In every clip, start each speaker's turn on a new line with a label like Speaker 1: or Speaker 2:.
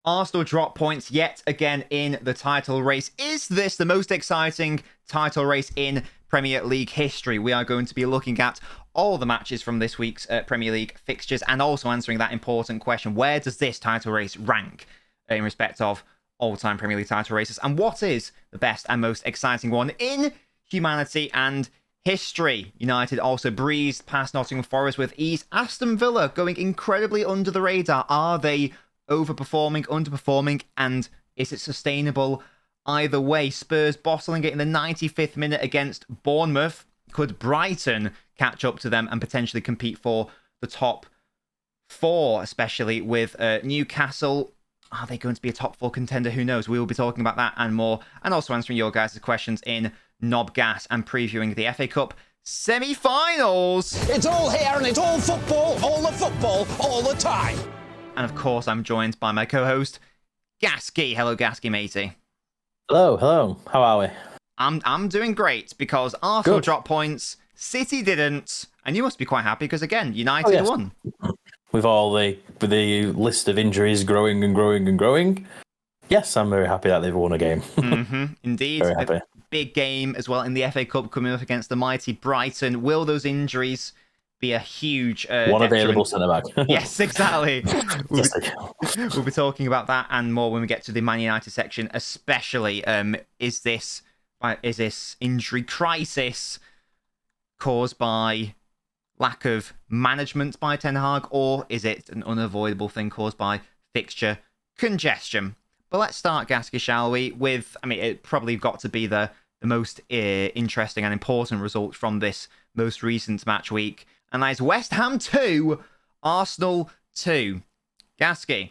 Speaker 1: Arsenal drop points yet again in the title race. Is this the most exciting title race in Premier League history? We are going to be looking at all the matches from this week's Premier League fixtures and also answering that important question: where does this title race rank in respect of all-time Premier League title races? And what is the best and most exciting one in humanity and history? United also breezed past Nottingham Forest with ease. Aston Villa going incredibly under the radar. Are they overperforming, underperforming, and is it sustainable either way? Spurs bottling it in the 95th minute against Bournemouth. Could Brighton catch up to them and potentially compete for the top four, especially with Newcastle? Are they going to be a top four contender? Who knows? We will be talking about that and more, and also answering your guys' questions in NobGas and previewing the FA Cup semi-finals.
Speaker 2: It's all here and it's all football, all the time.
Speaker 1: And of course, I'm joined by my co-host, Gaskey. Hello, Gaskey, matey.
Speaker 3: Hello. How are we?
Speaker 1: I'm doing great because Arsenal dropped points, City didn't, and you must be quite happy because again, United won.
Speaker 3: With the list of injuries growing and growing and growing, yes, I'm very happy that they've won a game.
Speaker 1: Indeed,
Speaker 3: very happy.
Speaker 1: A big game as well in the FA Cup coming up against the mighty Brighton. Will those injuries be a huge
Speaker 3: one available centre back?
Speaker 1: Yes, exactly. We'll be talking about that and more when we get to the Man United section, especially. Is this injury crisis caused by lack of management by Ten Hag, or is it an unavoidable thing caused by fixture congestion? But let's start, Gaskey, shall we? With, it probably got to be the most interesting and important result from this most recent match week. And that is West Ham 2, Arsenal 2. Gaskey,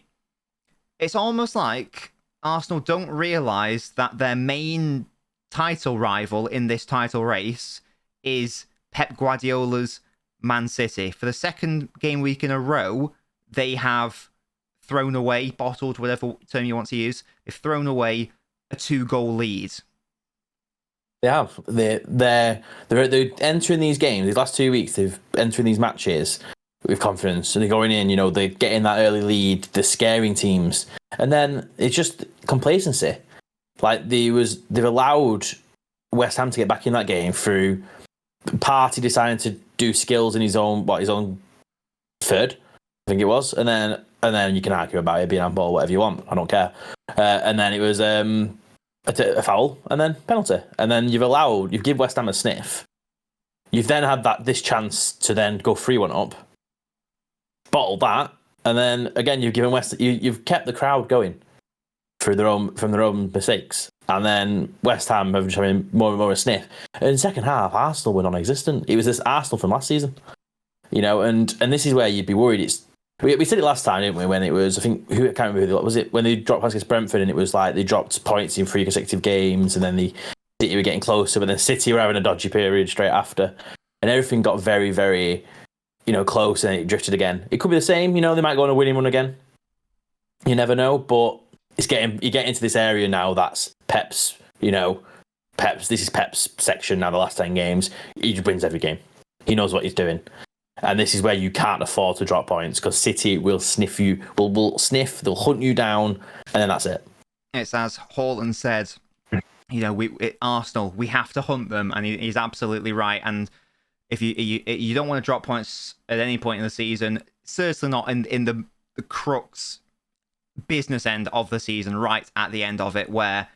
Speaker 1: it's almost like Arsenal don't realise that their main title rival in this title race is Pep Guardiola's Man City. For the second game week in a row, they have thrown away, bottled, whatever term you want to use, they've thrown away a 2-goal lead.
Speaker 3: They have. They're entering these games, these last 2 weeks, they've entering these matches with confidence. And they're going in, they're getting that early lead, they're scaring teams. And then it's just complacency. Like, they've allowed West Ham to get back in that game through Partey deciding to do skills in his own third, I think it was. And then you can argue about it being on ball, whatever you want. I don't care. And then it was a foul and then penalty. And then you've given West Ham a sniff. You've then had this chance to then go 3-1 up, bottled that, and then again you've given you've kept the crowd going from their own mistakes. And then West Ham have just having more and more a sniff. And in the second half, Arsenal were non-existent. It was this Arsenal from last season, and this is where you'd be worried. We said it last time, didn't we? When it was, I can't remember who was it, when they dropped against Brentford, and it was like they dropped points in 3 consecutive games, and then the City were getting closer, but then City were having a dodgy period straight after, and everything got very, very, close, and it drifted again. It could be the same, they might go on a winning run again. You never know, but you get into this area now that's Pep's, this is Pep's section now, the last 10 games. He just wins every game. He knows what he's doing. And this is where you can't afford to drop points because City will sniff you, will sniff, they'll hunt you down, and then that's it.
Speaker 1: It's as Haaland said, Arsenal, we have to hunt them, and he's absolutely right. And if you don't want to drop points at any point in the season, certainly not in the crux business end of the season, right at the end of it, where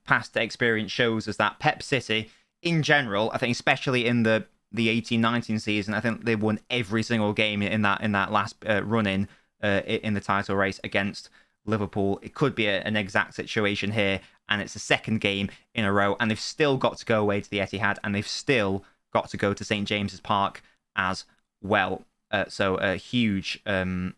Speaker 1: past experience shows us that Pep City in general, I think especially in the 18-19 season, I think they won every single game in that last run-in in the title race against Liverpool. It could be an exact situation here, and it's the second game in a row, and they've still got to go away to the Etihad, and they've still got to go to St James's Park as well. So a huge thing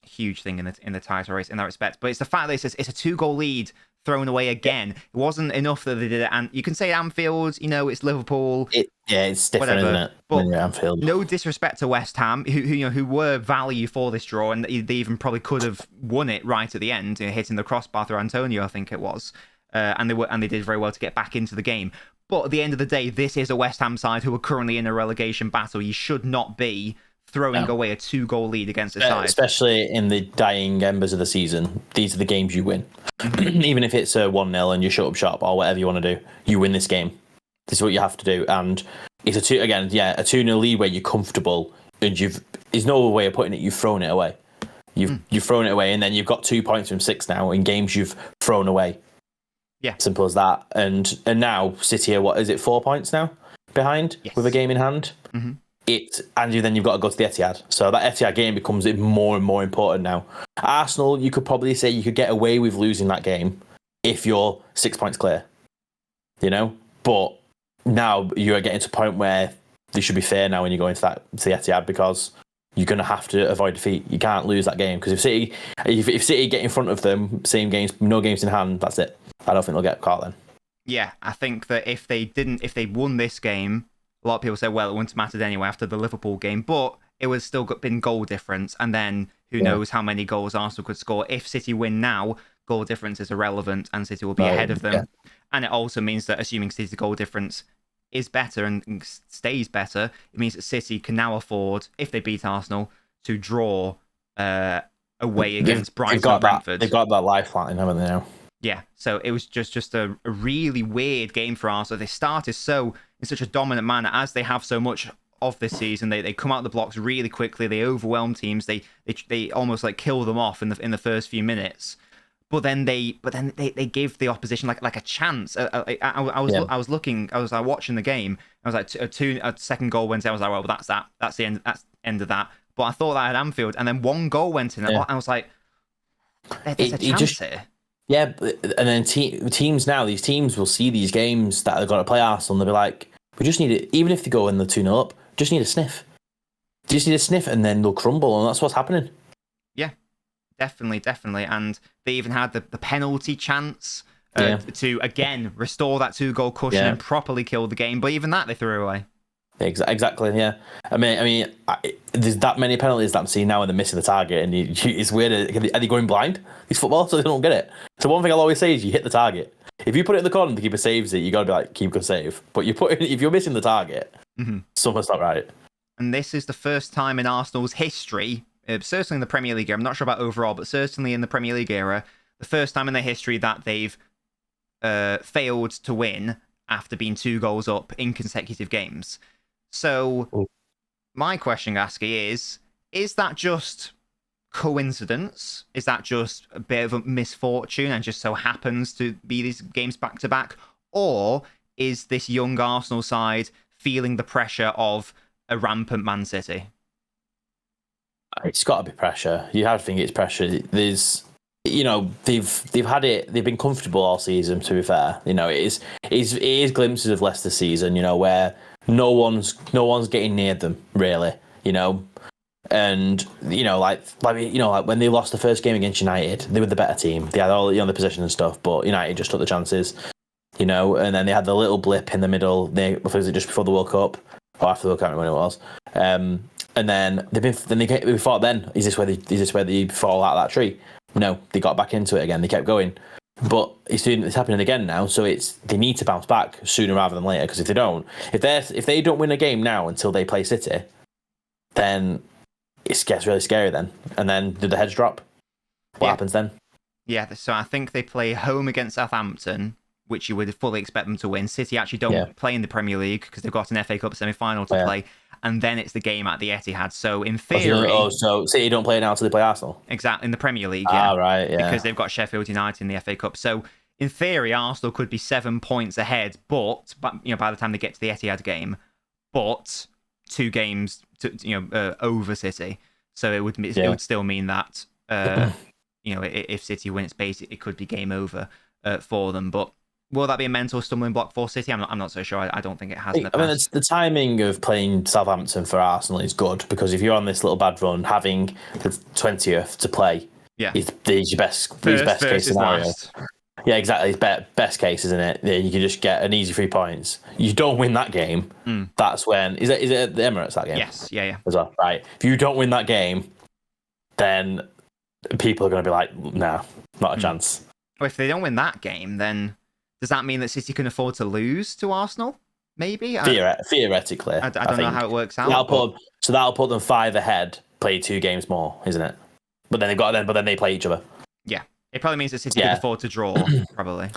Speaker 1: in the title race in that respect. But it's the fact that it's a 2-goal lead thrown away again. It wasn't enough that they did it, and you can say Anfield, it's Liverpool.
Speaker 3: It's different,
Speaker 1: whatever.
Speaker 3: Isn't it?
Speaker 1: But
Speaker 3: Anfield.
Speaker 1: No disrespect to West Ham, who were value for this draw, and they even probably could have won it right at the end, hitting the crossbar through Antony, I think it was, and they did very well to get back into the game. But at the end of the day, this is a West Ham side who are currently in a relegation battle. You should not be throwing away a 2-goal lead against a side.
Speaker 3: Especially in the dying embers of the season, these are the games you win. Even if it's a 1-0 and you shut up shop or whatever you want to do, you win this game. This is what you have to do. And it's a 2-0 lead where you're comfortable and there's no way of putting it, you've thrown it away. You've thrown it away, and then you've got 2 points from 6 now in games you've thrown away.
Speaker 1: Yeah.
Speaker 3: Simple as that. And now City are, what is it, 4 points now behind with a game in hand?
Speaker 1: Mm-hmm.
Speaker 3: Then you've got to go to the Etihad. So that Etihad game becomes more and more important now. Arsenal, you could probably say you could get away with losing that game if you're 6 points clear. You know? But now you're getting to a point where they should be fair now when you go into the Etihad, because you're going to have to avoid defeat. You can't lose that game, because if City get in front of them, same games, no games in hand, that's it. I don't think they'll get caught then.
Speaker 1: Yeah, I think that if they won this game, a lot of people say, well, it wouldn't have mattered anyway after the Liverpool game, but it was still been goal difference, and then who knows how many goals Arsenal could score. If City win now, goal difference is irrelevant, and City will be ahead of them. Yeah. And it also means that, assuming City's goal difference is better and stays better, it means that City can now afford, if they beat Arsenal, to draw away against Brighton and Brentford.
Speaker 3: They've got that lifeline, haven't they now?
Speaker 1: Yeah, so it was just a really weird game for Arsenal. They started in such a dominant manner, as they have so much of this season. They come out the blocks really quickly. They overwhelm teams. They almost like kill them off in the first few minutes. But then they give the opposition like a chance. I was watching the game. I was like a second goal went in. I was like, well, that's the end. That's end of that. But I thought that at Anfield, and then one goal went in. And I was like, there's a chance here.
Speaker 3: Yeah, and then teams now, these teams will see these games that they've got to play Arsenal, and they'll be like, we just need it. Even if they go in the 2-0 up, just need a sniff. Just need a sniff, and then they'll crumble, and that's what's happening.
Speaker 1: Yeah. Definitely. And they even had the penalty chance to, again, restore that 2-goal cushion and properly kill the game. But even that, they threw away.
Speaker 3: Exactly, yeah. I mean, there's that many penalties that I'm seeing now, and they're missing the target. And it's weird. Are they going blind? These football, so they don't get it. So one thing I'll always say is you hit the target. If you put it in the corner and the keeper saves it, you got to be like, keeper save. But if you're missing the target, something's not right.
Speaker 1: And this is the first time in Arsenal's history, certainly in the Premier League era, I'm not sure about overall, but certainly in the Premier League era, the first time in their history that they've failed to win after being 2 goals up in consecutive games. So my question, Gaskey, is that just coincidence? Is that just a bit of a misfortune and just so happens to be these games back to back? Or is this young Arsenal side feeling the pressure of a rampant Man City?
Speaker 3: It's got to be pressure. You have to think it's pressure. There's, they've had it. They've been comfortable all season. To be fair, it is glimpses of Leicester season. where no one's getting near them really. And like when they lost the first game against United, they were the better team. They had all the possession and stuff, but United just took the chances. And then they had the little blip in the middle. Was it just before the World Cup or after the World Cup? I can't remember when it was. And then they fought. Then is this where they fall out of that tree? No, they got back into it again. They kept going, but it's happening again now. So they need to bounce back sooner rather than later. Because if they don't win a game now until they play City, then it gets really scary. Then do the heads drop? What happens then?
Speaker 1: Yeah, so I think they play home against Southampton, which you would fully expect them to win. City actually don't play in the Premier League because they've got an FA Cup semi-final to play. And then it's the game at the Etihad. So in theory...
Speaker 3: so City don't play now until they play Arsenal?
Speaker 1: Exactly, in the Premier League,
Speaker 3: right, yeah.
Speaker 1: Because they've got Sheffield United in the FA Cup. So in theory, Arsenal could be 7 points ahead, but by the time they get to the Etihad game, but 2 games over City. So it would still mean that if City win, it could be game over for them. But will that be a mental stumbling block for City? I'm not so sure. I don't think it has in the past.
Speaker 3: I mean, the timing of playing Southampton for Arsenal is good, because if you're on this little bad run, having the 20th to play is your best case scenario.
Speaker 1: Last.
Speaker 3: Yeah, exactly. It's best case, isn't it? You can just get an easy 3 points. You don't win that game, that's when... Is it at the Emirates, that game?
Speaker 1: Yes, yeah.
Speaker 3: As well, right. If you don't win that game, then people are going to be like, nah, not a chance.
Speaker 1: Well, if they don't win that game, then does that mean that City can afford to lose to Arsenal? maybe.
Speaker 3: Theoretically,
Speaker 1: I don't know how it works out.
Speaker 3: That'll put them 5 ahead. Play 2 games more, isn't it? But then they play each other.
Speaker 1: Yeah, it probably means that City could afford to draw. Probably.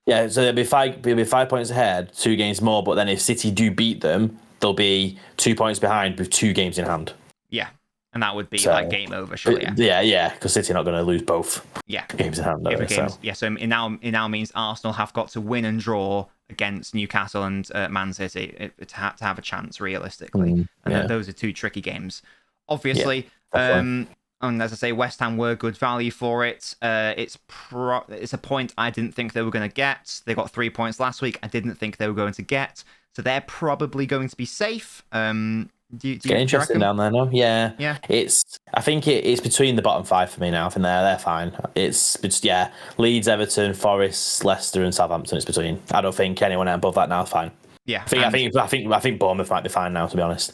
Speaker 3: Yeah, so they'll be 5 points ahead, 2 games more. But then if City do beat them, they'll be 2 points behind with 2 games in hand.
Speaker 1: Yeah, and that would be like game over, surely.
Speaker 3: Yeah, because City are not going to lose both.
Speaker 1: Yeah,
Speaker 3: games in hand.
Speaker 1: So it now means Arsenal have got to win and draw against Newcastle and Man City to have a chance realistically, and those are 2 tricky games. Obviously, and as I say, West Ham were good value for it. It's a point I didn't think they were going to get. They got 3 points last week. I didn't think they were going to get, so they're probably going to be safe. Do you
Speaker 3: interesting down there now? Yeah. I think it's between the bottom 5 for me now. I think they're fine. It's Leeds, Everton, Forest, Leicester, and Southampton. It's between. I don't think anyone above that now is fine.
Speaker 1: Yeah,
Speaker 3: I think Bournemouth might be fine now, to be honest.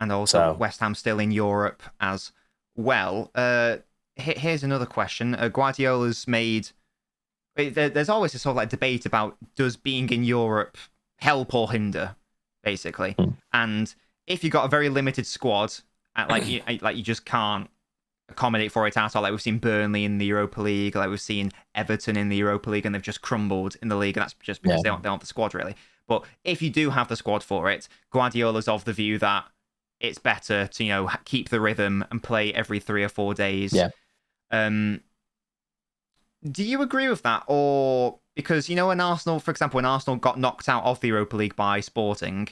Speaker 1: And also West Ham still in Europe as well. Here's another question. Guardiola's made. There's always this sort of like debate about does being in Europe help or hinder, basically, and if you've got a very limited squad, you just can't accommodate for it at all. Like we've seen Burnley in the Europa League, like we've seen Everton in the Europa League, and they've just crumbled in the league, and that's just because they don't have the squad really. But if you do have the squad for it, Guardiola's of the view that it's better to keep the rhythm and play every 3 or 4 days.
Speaker 3: Yeah.
Speaker 1: Do you agree with that, or because when Arsenal, for example, when Arsenal got knocked out of the Europa League by Sporting?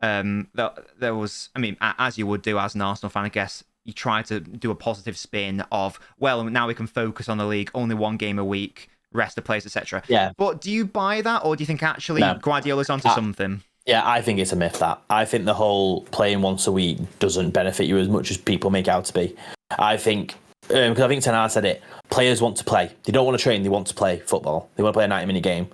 Speaker 1: There was, as you would do as an Arsenal fan, I guess, you try to do a positive spin of, well, now we can focus on the league, only 1 game a week, rest the players, etc.
Speaker 3: Yeah.
Speaker 1: But do you buy that, or do you think actually Guardiola's onto something?
Speaker 3: Yeah, I think it's a myth that. I think the whole playing once a week doesn't benefit you as much as people make out to be. I think, because I think Ten Hag said it, players want to play. They don't want to train, they want to play football. They want to play a 90-minute game.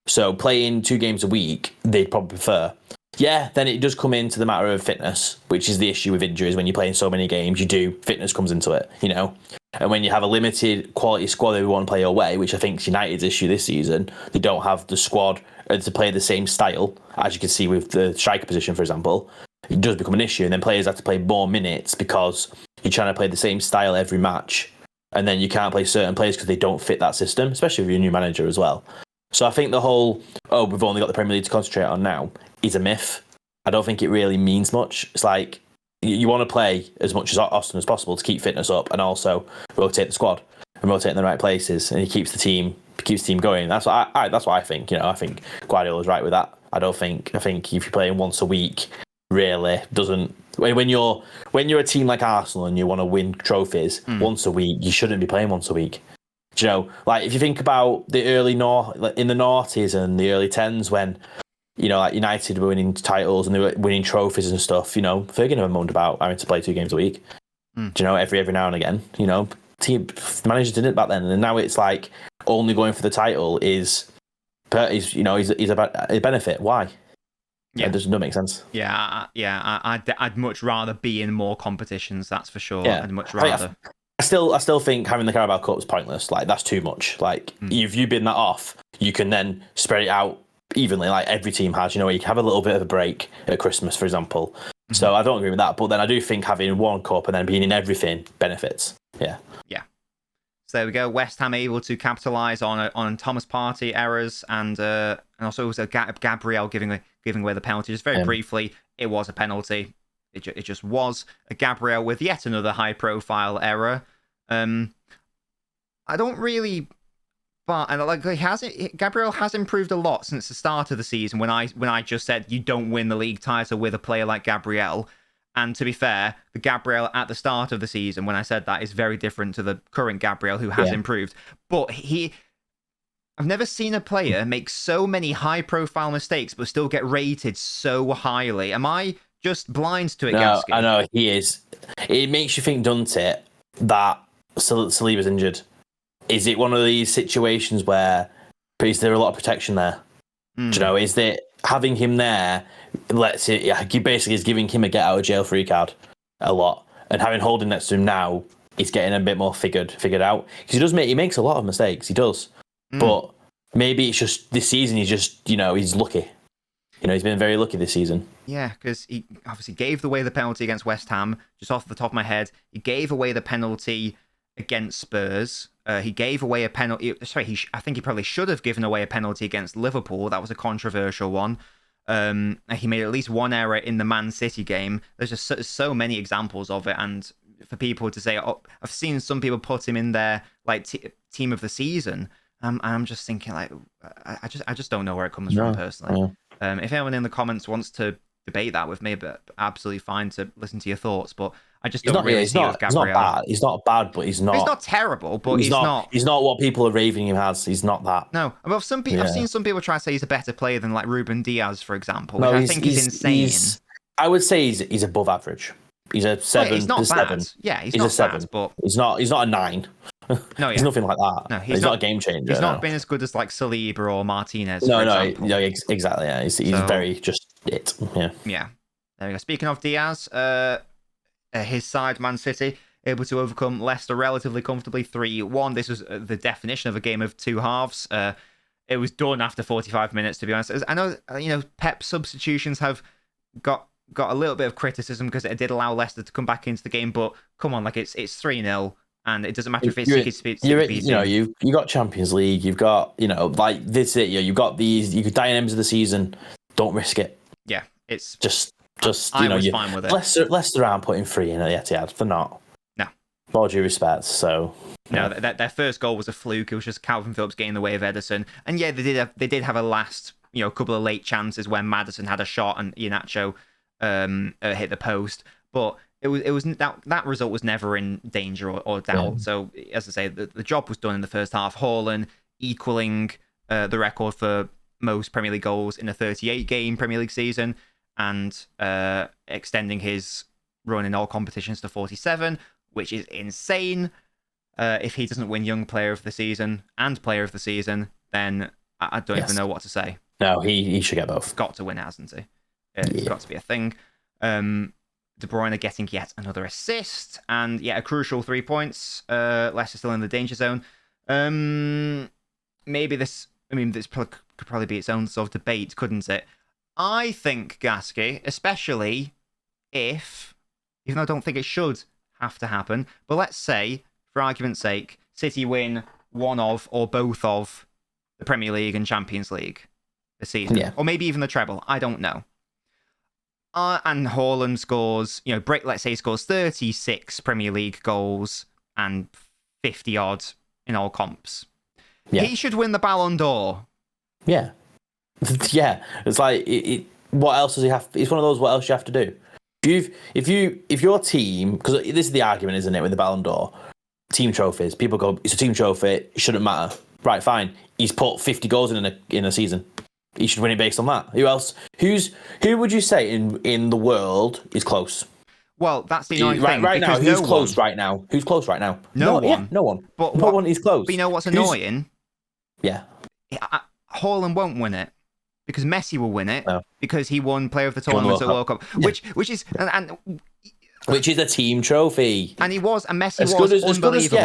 Speaker 3: So playing 2 games a week, they'd probably prefer. Yeah, then it does come into the matter of fitness, which is the issue with injuries. When you're playing so many games, fitness comes into it, And when you have a limited quality squad who want to play your way, which I think is United's issue this season, they don't have the squad to play the same style, as you can see with the striker position, for example. It does become an issue, and then players have to play more minutes because you're trying to play the same style every match, and then you can't play certain players because they don't fit that system, especially if you're a new manager as well. So I think the whole, we've only got the Premier League to concentrate on now, is a myth. I don't think it really means much. It's like you want to play as much as often as possible to keep fitness up and also rotate the squad and rotate in the right places, and it keeps the team going. That's what I think. I think Guardiola's right with that. I think if you're playing once a week, really doesn't. When you're a team like Arsenal and you want to win trophies once a week, you shouldn't be playing once a week. Like if you think about the early in the noughties and the early 10s when, like United were winning titles and they were winning trophies and stuff, Fergie never moaned about having to play 2 games a week. Every now and again, team managers did it back then, and now it's like only going for the title is a benefit. Why? Yeah, it doesn't make sense.
Speaker 1: I'd much rather be in more competitions. That's for sure. I'd much rather.
Speaker 3: I still think having the Carabao Cup is pointless. Like that's too much. Like if you bin that off, you can then spread it out evenly, like every team has. You can have a little bit of a break at Christmas, for example. So I don't agree with that. But then I do think having one cup and then being in everything benefits. Yeah.
Speaker 1: So there we go. West Ham able to capitalise on Thomas Partey errors and also Gabriel giving away the penalty. Just very briefly, it was a penalty. It just was. Gabriel with yet another high-profile error. I don't really, but Gabriel has improved a lot since the start of the season. When I just said you don't win the league title with a player like Gabriel. And to be fair, the Gabriel at the start of the season, when I said that, is very different to the current Gabriel who has improved. But I've never seen a player make so many high-profile mistakes but still get rated so highly. Am I just blind to it,
Speaker 3: No,
Speaker 1: Gaskey?
Speaker 3: I know, he is. It makes you think, doesn't it, that Saliba's injured. Is it one of these situations where is there a lot of protection there? Is that having him there he basically is giving him a get out of jail free card a lot, and having Holding next to him now is getting a bit more figured out, because he makes a lot of mistakes. He does, but maybe it's just this season he's just he's lucky. he's been very lucky this season.
Speaker 1: Yeah, because he obviously gave away the penalty against West Ham, just off the top of my head. He gave away the penalty against Spurs. He gave away a penalty. Sorry, I think he probably should have given away a penalty against Liverpool. That was a controversial one. He made at least one error in the Man City game. There's just so many examples of it, and for people to say, "Oh, I've seen some people put him in there like team of the season," and I'm just thinking like, I just don't know where it comes from personally. If anyone in the comments wants to debate that with me, but absolutely fine to listen to your thoughts. But I just don't really see it with Gabriel.
Speaker 3: He's not bad. He's not bad, but he's not.
Speaker 1: He's not terrible, but he's not.
Speaker 3: He's not what people are raving him as. He's not that.
Speaker 1: No, well, some people. I've seen some people try to say he's a better player than like Ruben Diaz, for example. Which I think is insane.
Speaker 3: I would say he's above average. He's a 7.
Speaker 1: He's not bad.
Speaker 3: 7.
Speaker 1: Yeah, he's
Speaker 3: not
Speaker 1: a
Speaker 3: 7,
Speaker 1: bad, but
Speaker 3: he's not a 9.
Speaker 1: No,
Speaker 3: he's nothing like that.
Speaker 1: No,
Speaker 3: he's not a game changer.
Speaker 1: He's not been as good as like Saliba or Martinez.
Speaker 3: No, exactly. Yeah, he's very just it. Yeah.
Speaker 1: Yeah. There we go. Speaking of Diaz, his side, Man City, able to overcome Leicester relatively comfortably 3-1. This was the definition of a game of two halves. It was done after 45 minutes, to be honest. I know, Pep's substitutions have got a little bit of criticism because it did allow Leicester to come back into the game, but come on, like it's 3-0. And it doesn't matter if it's
Speaker 3: you got Champions League, you've got like this it. You've got these. You could die in ends of the season. Don't risk it.
Speaker 1: Yeah, it's
Speaker 3: just
Speaker 1: I was fine with it.
Speaker 3: Leicester aren't putting 3 in at the Etihad. They're not.
Speaker 1: No.
Speaker 3: With all due respect. So
Speaker 1: no, their first goal was a fluke. It was just Calvin Phillips getting in the way of Ederson. And yeah, they did have a last couple of late chances when Maddison had a shot and Iheanacho hit the post, but. It was that result was never in danger or doubt. Yeah. So as I say, the job was done in the first half. Haaland equaling the record for most Premier League goals in a 38-game Premier League season, and extending his run in all competitions to 47, which is insane. If he doesn't win Young Player of the Season and Player of the Season, then I don't even know what to say.
Speaker 3: No, he should get both.
Speaker 1: Got to win, hasn't he? It's got to be a thing. De Bruyne getting yet another assist, and a crucial 3 points. Leicester still in the danger zone. This could probably be its own sort of debate, couldn't it? I think, Gaskey, especially even though I don't think it should have to happen, but let's say, for argument's sake, City win one of or both of the Premier League and Champions League this season, or maybe even the treble. I don't know. And Haaland scores, let's say he scores 36 Premier League goals and 50 odd in all comps. Yeah. He should win the Ballon d'Or.
Speaker 3: Yeah. Yeah. It's like, what else does he have? It's one of those, what else you have to do? If your team, because this is the argument, isn't it, with the Ballon d'Or? Team trophies. People go, it's a team trophy, it shouldn't matter. Right, fine. He's put 50 goals in a season. He should win it based on that. Who else? Who would you say in the world is close?
Speaker 1: Well, that's the annoying thing.
Speaker 3: Right now, who's close right now? Who's close right now?
Speaker 1: No one.
Speaker 3: Yeah, no one.
Speaker 1: But
Speaker 3: no one is close.
Speaker 1: But you know what's annoying?
Speaker 3: Yeah.
Speaker 1: Haaland won't win it because Messi will win it because he won Player of the Tournament at World Cup, which is
Speaker 3: which is a team trophy.
Speaker 1: And Messi was unbelievable.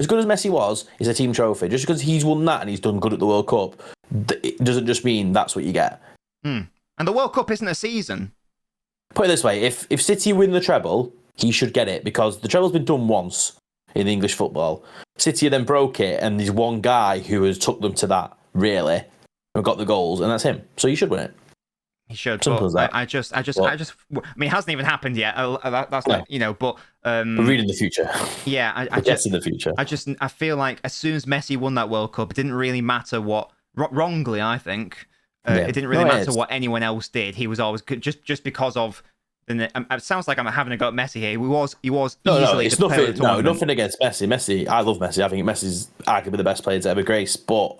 Speaker 3: As good as Messi was, it's a team trophy. Just because he's won that and he's done good at the World Cup, it doesn't just mean that's what you get.
Speaker 1: And the World Cup isn't a season.
Speaker 3: Put it this way, if City win the treble, he should get it because the treble's been done once in English football. City then broke it, and there's one guy who has took them to that, really, and got the goals, and that's him. So you should win it.
Speaker 1: He should. Simple as that. I mean, it hasn't even happened yet. That's but
Speaker 3: we're reading the future.
Speaker 1: Yeah,
Speaker 3: I just in the future.
Speaker 1: I feel like as soon as Messi won that World Cup, it didn't really matter what. Wrongly, I think it didn't really matter what anyone else did. He was always just because of. It sounds like I'm having a go at Messi here. He was easily
Speaker 3: it's nothing against Messi. I love Messi. I think Messi's arguably the best player to ever grace, but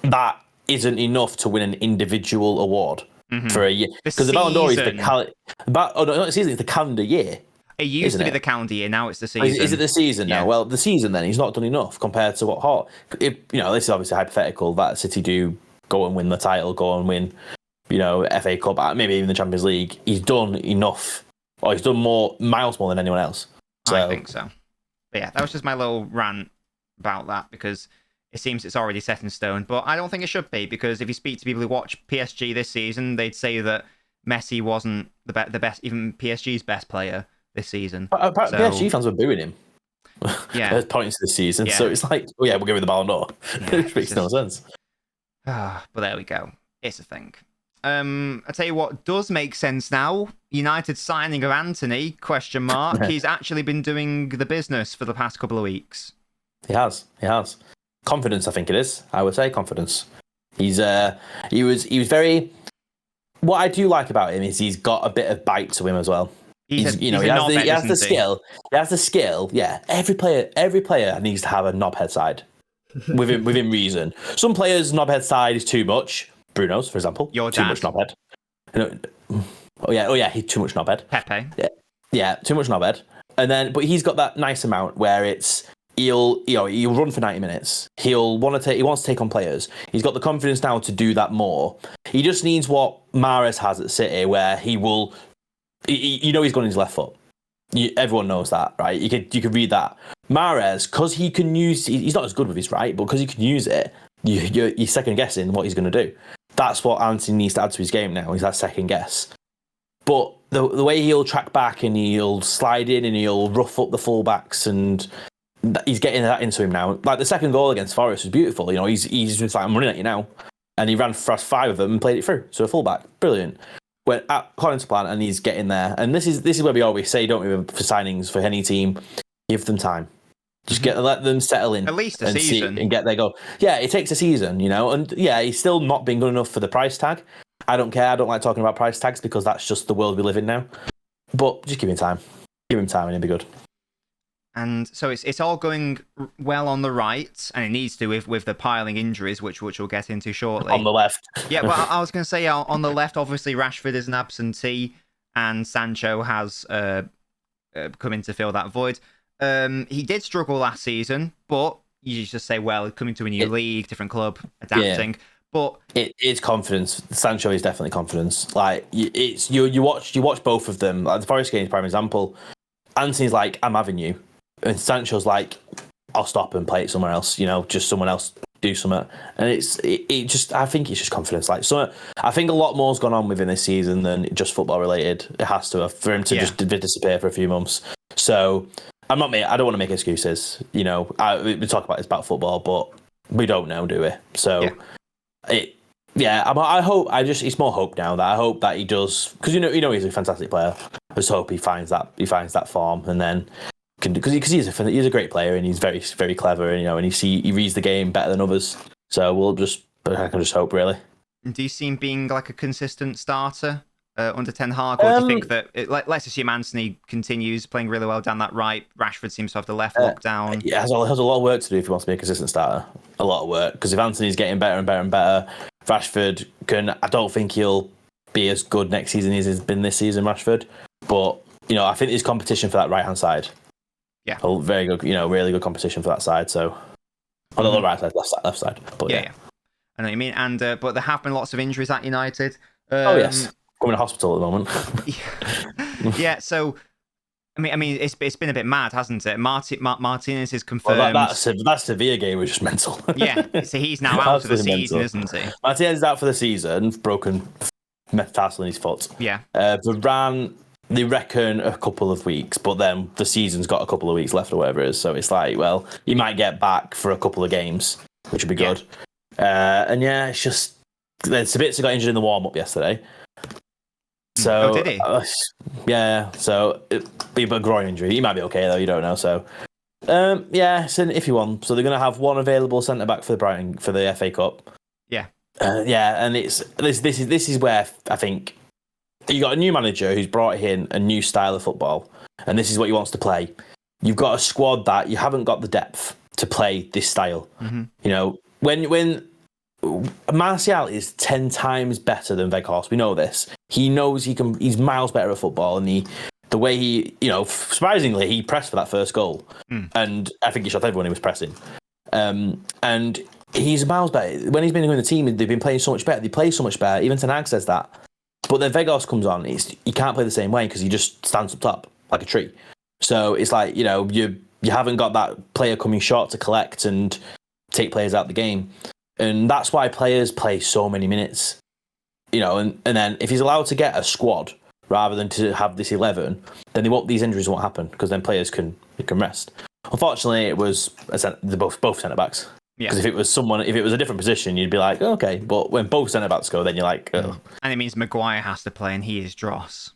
Speaker 3: that isn't enough to win an individual award. For a year, because the Ballon d'Or is not season. It's the calendar year.
Speaker 1: It used to be the calendar year. Now it's the season.
Speaker 3: Is it the season now? Well, the season then he's not done enough compared to what Hart. This is obviously hypothetical that City do go and win the title, go and win, FA Cup, maybe even the Champions League. He's done enough, or he's done miles more than anyone else. So,
Speaker 1: I think so. But yeah, that was just my little rant about that because it seems it's already set in stone. But I don't think it should be, because if you speak to people who watch PSG this season, they'd say that Messi wasn't the best, even PSG's best player this season.
Speaker 3: PSG fans were booing him.
Speaker 1: Yeah,
Speaker 3: at points this season.
Speaker 1: Yeah.
Speaker 3: So it's like, oh yeah, we'll give him the Ballon d'Or. It makes no sense.
Speaker 1: But there we go. It's a thing. I tell you what does make sense now. United signing of Antony, ? He's actually been doing the business for the past couple of weeks.
Speaker 3: He has. Confidence, I think it is. I would say confidence. He was very. What I do like about him is he's got a bit of bite to him as well. He has the skill. He has the skill. Yeah, every player needs to have a knobhead side, within reason. Some players' knobhead side is too much. Bruno's, for example, too much knobhead. Oh yeah, he's too much knobhead.
Speaker 1: Pepe.
Speaker 3: Yeah, too much knobhead. And then, but he's got that nice amount where he'll run for 90 minutes. He wants to take on players. He's got the confidence now to do that more. He just needs what Mahrez has at City, where he will. He's going his left foot. Everyone knows that, right? You could read that. Mahrez, because he can use. He's not as good with his right, but because he can use it, you're second guessing what he's going to do. That's what Antony needs to add to his game now. He's that second guess. But the way he'll track back and he'll slide in and he'll rough up the fullbacks, and he's getting that into him now. Like the second goal against Forest was beautiful. He's just like, I'm running at you now, and he ran for 5 of them and played it through. So a fullback, brilliant. Went according to plan, and he's getting there. And this is where we always say, don't we, for signings for any team, give them time. Just let them settle in.
Speaker 1: At least a season.
Speaker 3: And get their goal. Yeah, it takes a season, and yeah, he's still not been good enough for the price tag. I don't care. I don't like talking about price tags because that's just the world we live in now. But just give him time. Give him time and he'll be good.
Speaker 1: And so it's all going well on the right, and it needs to with the piling injuries, which we'll get into shortly.
Speaker 3: On the left.
Speaker 1: Yeah, well, I was going to say on the left, obviously Rashford is an absentee, and Sancho has come in to fill that void. He did struggle last season, but you just say, well, coming to a new league, different club, adapting. Yeah. But
Speaker 3: it's confidence. Sancho is definitely confidence. Like you watch both of them. Like the Forest game is prime example. Antony's like, I'm having you, and Sancho's like, I'll stop and play it somewhere else. Just someone else do something. And it just, I think it's just confidence. Like, so I think a lot more's gone on within this season than just football related. It has to have for him to just disappear for a few months. So I don't want to make excuses. We talk about it's about football, but we don't know, do we? So I hope. It's more hope now. That I hope that he does, because he's a fantastic player. I just hope he finds that form, and then because he's a great player and he's very, very clever, and and he reads the game better than others. So I can just hope, really.
Speaker 1: Do you see him being like a consistent starter under Ten Hag, or do you think that let's assume Antony continues playing really well down that right? Rashford seems to have the left locked down.
Speaker 3: Yeah, has a lot of work to do if he wants to be a consistent starter. A lot of work, because if Antony's getting better and better and better, Rashford I don't think he'll be as good next season as he's been this season, Rashford. But I think there's competition for that right hand side.
Speaker 1: Yeah,
Speaker 3: very good. Really good competition for that side. So on the right side, left side. But yeah.
Speaker 1: I know what you mean. And but there have been lots of injuries at United.
Speaker 3: Yes. I'm in a hospital at the moment.
Speaker 1: Yeah, so I mean, it's been a bit mad, hasn't it? Martinez is confirmed.
Speaker 3: Well, that Sevilla game was just mental.
Speaker 1: Yeah, so he's now out for the season, isn't he?
Speaker 3: Martinez is out for the season, broken metatarsal in his foot.
Speaker 1: Yeah.
Speaker 3: Varane, they reckon a couple of weeks, but then the season's got a couple of weeks left or whatever it is. So it's like, well, he might get back for a couple of games, which would be good. And yeah, it's just Sabitzer got injured in the warm up yesterday. So,
Speaker 1: did he?
Speaker 3: Yeah. So it'd be a groin injury. He might be okay though. You don't know. So, it's an iffy one. So they're going to have one available centre back for the FA Cup.
Speaker 1: Yeah.
Speaker 3: And it's this is where I think you got a new manager who's brought in a new style of football, and this is what he wants to play. You've got a squad that you haven't got the depth to play this style. Mm-hmm. When Martial is 10 times better than Weghorst. We know this. He knows he's miles better at football, and the way he, surprisingly, he pressed for that first goal. And I think he shot everyone he was pressing. And he's miles better. When he's been in the team, they've been playing so much better. They play so much better. Even Ten Hag says that. But then Weghorst comes on, he can't play the same way because he just stands up top like a tree. So it's like, you haven't got that player coming short to collect and take players out of the game. And that's why players play so many minutes. You know, and then if he's allowed to get a squad rather than to have this 11, then these injuries won't happen because then players can rest. Unfortunately, it was both centre backs.
Speaker 1: Yeah.
Speaker 3: Because if it was a different position, you'd be like, okay. But when both centre backs go, then you're like, oh.
Speaker 1: And it means Maguire has to play, and he is dross.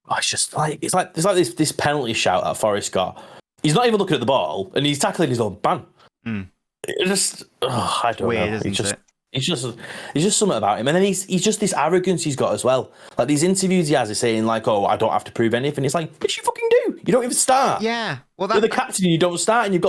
Speaker 3: Oh, it's like this penalty shout that Forrest got. He's not even looking at the ball, and he's tackling his own man. It just, I don't
Speaker 1: weird,
Speaker 3: know.
Speaker 1: Isn't it?
Speaker 3: It's just something about him, and then he's just this arrogance he's got as well. Like these interviews he has, he's saying like, "Oh, I don't have to prove anything." It's like, yes, you fucking do. You don't even start.
Speaker 1: Yeah, well,
Speaker 3: you're the captain, and you don't start, and you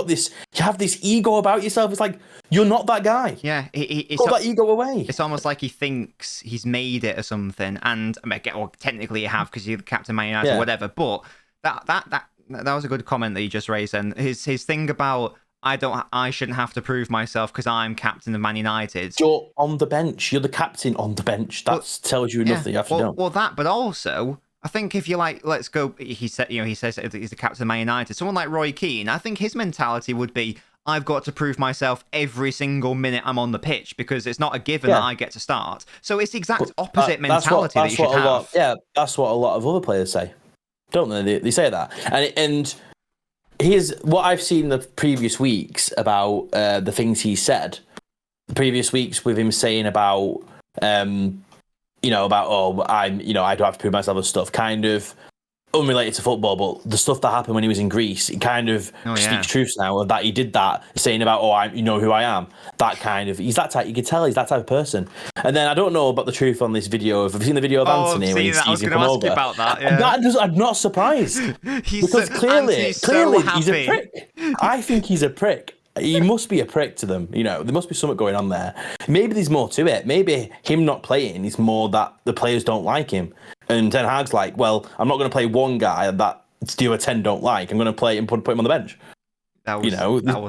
Speaker 3: have this ego about yourself. It's like you're not that guy.
Speaker 1: Yeah, it's
Speaker 3: put that ego away.
Speaker 1: It's almost like he thinks he's made it or something. And I mean, well, technically you have because you're the captain of Man United or whatever. But that was a good comment that you just raised. And his thing about I shouldn't have to prove myself because I'm captain of Man United.
Speaker 3: You're on the bench. You're the captain on the bench. That tells you nothing. You have to know.
Speaker 1: Well, but also, I think if you like, let's go. He says he's the captain of Man United. Someone like Roy Keane, I think his mentality would be, I've got to prove myself every single minute I'm on the pitch because it's not a given that I get to start. So it's the exact opposite mentality that you should have.
Speaker 3: That's what a lot of other players say, don't they? They say that, and here's what I've seen the previous weeks about the things he said. The previous weeks with him saying about, I don't have to prove myself and stuff, kind of unrelated to football, but the stuff that happened when he was in Greece, it kind of speaks truth now of that he did that, saying about, you know who I am. That kind of, he's that type, you can tell he's that type of person. And then I don't know about the truth on this video. Have you seen the video of Antony?
Speaker 1: I was going to ask you about that. Yeah.
Speaker 3: I'm not surprised. Because clearly he's a prick. I think he's a prick. He must be a prick to them. You know, there must be something going on there. Maybe there's more to it. Maybe him not playing is more that the players don't like him. And Ten Hag's like, well, I'm not going to play one guy that the other 10 don't like. I'm going to play and put him on the bench. There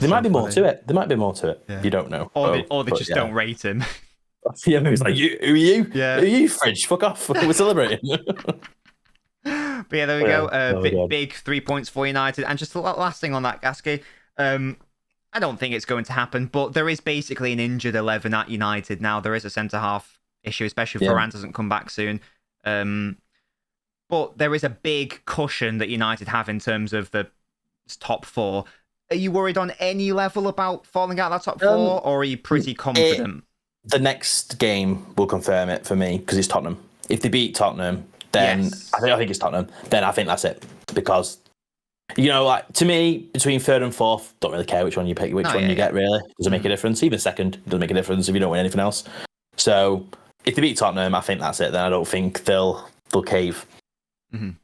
Speaker 3: might be more to it. There might be more to it. Yeah. You don't know.
Speaker 1: Or they just don't rate him.
Speaker 3: Yeah, maybe it's like, who are you?
Speaker 1: Yeah.
Speaker 3: Who are you, Fridge? Fuck off. We're celebrating.
Speaker 1: But yeah, there we go. Big 3 points for United. And just the last thing on that, Gaskey. I don't think it's going to happen, but there is basically an injured 11 at United now. There is a centre-half issue, especially if Varane doesn't come back soon. But there is a big cushion that United have in terms of the top four. Are you worried on any level about falling out of that top four, or are you pretty confident?
Speaker 3: The next game will confirm it for me, because it's Tottenham. If they beat Tottenham, then I think it's Tottenham. Then I think that's it, because... You know, like to me, between third and fourth, don't really care which one you pick, you get, really. Doesn't make a difference. Even second doesn't make a difference if you don't win anything else. So if they beat Tottenham, I think that's it. Then I don't think they'll cave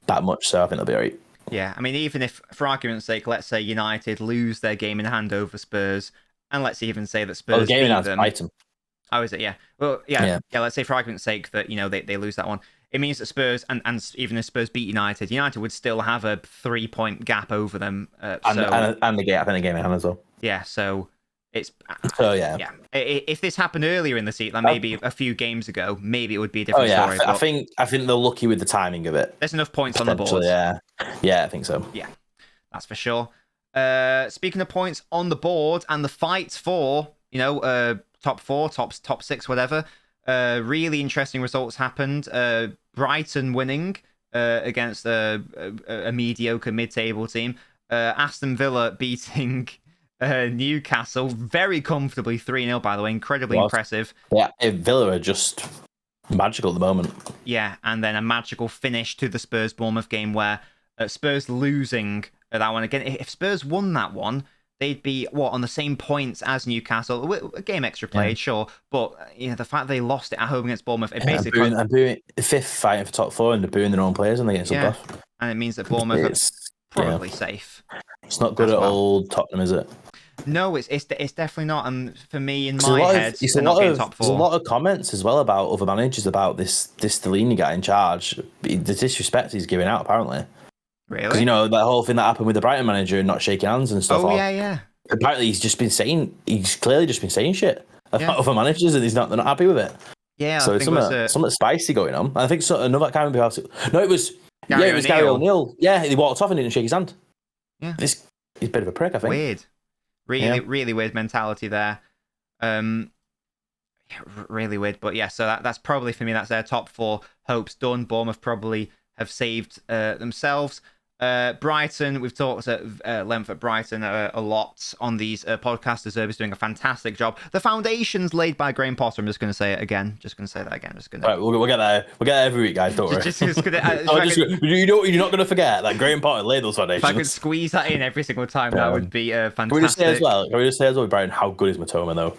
Speaker 3: that much. So I think they'll be all right.
Speaker 1: Yeah, I mean, even if, for argument's sake, let's say United lose their game in hand over Spurs, and let's even say that Spurs
Speaker 3: beat them.
Speaker 1: Oh, is it? Yeah. Well, yeah. Let's say for argument's sake that they lose that one. It means that Spurs, and even if Spurs beat United would still have a 3-point gap over them.
Speaker 3: And the game, I think the game in hand as well.
Speaker 1: Yeah, so it's...
Speaker 3: yeah.
Speaker 1: If this happened earlier in the season, like maybe a few games ago, maybe it would be a different story.
Speaker 3: I think they're lucky with the timing of it.
Speaker 1: There's enough points on the board.
Speaker 3: Yeah, I think so.
Speaker 1: Yeah, that's for sure. Speaking of points on the board and the fight for, top four, top six, whatever, really interesting results happened. Brighton winning against a mediocre mid-table team. Aston Villa beating Newcastle very comfortably, 3-0, by the way. Incredibly impressive.
Speaker 3: Yeah, Villa are just magical at the moment.
Speaker 1: Yeah, and then a magical finish to the Spurs-Bournemouth game where Spurs losing that one. Again, if Spurs won that one, they'd be, on the same points as Newcastle. A game extra played, sure. But the fact they lost it at home against Bournemouth, it basically...
Speaker 3: And booing fifth fighting for top four and they're booing their own players and they get subbed off.
Speaker 1: And it means that Bournemouth are probably safe.
Speaker 3: It's not good at old Tottenham, is it?
Speaker 1: No, it's definitely not. And for me, in my head, they're not getting top four.
Speaker 3: There's a lot of comments as well about other managers about this Stellini guy in charge. The disrespect he's giving out, apparently.
Speaker 1: Really?
Speaker 3: Because, that whole thing that happened with the Brighton manager and not shaking hands and stuff.
Speaker 1: Oh, yeah.
Speaker 3: Apparently, he's clearly just been saying shit about other managers and they're not happy with it.
Speaker 1: Yeah,
Speaker 3: so it's something spicy going on. I think another kind of it was Gary O'Neill. Yeah, he walked off and didn't shake his hand.
Speaker 1: Yeah.
Speaker 3: He's a bit of a prick, I think.
Speaker 1: Weird. Really weird mentality there. Really weird. But yeah, so that's probably for me. That's their top 4 hopes done. Bournemouth probably have saved themselves. Brighton, we've talked at length at Brighton a lot on these podcasts. The Zerb is doing a fantastic job. The foundations laid by Graham Potter. I'm just going to say it again. Just going to say that again.
Speaker 3: Right, we'll get there. We'll get there every week, guys. Don't worry. You're not going to forget that Graham Potter laid those foundations.
Speaker 1: If I could squeeze that in every single time, that would be fantastic.
Speaker 3: Can we just say as well, Brian, how good is Matoma though?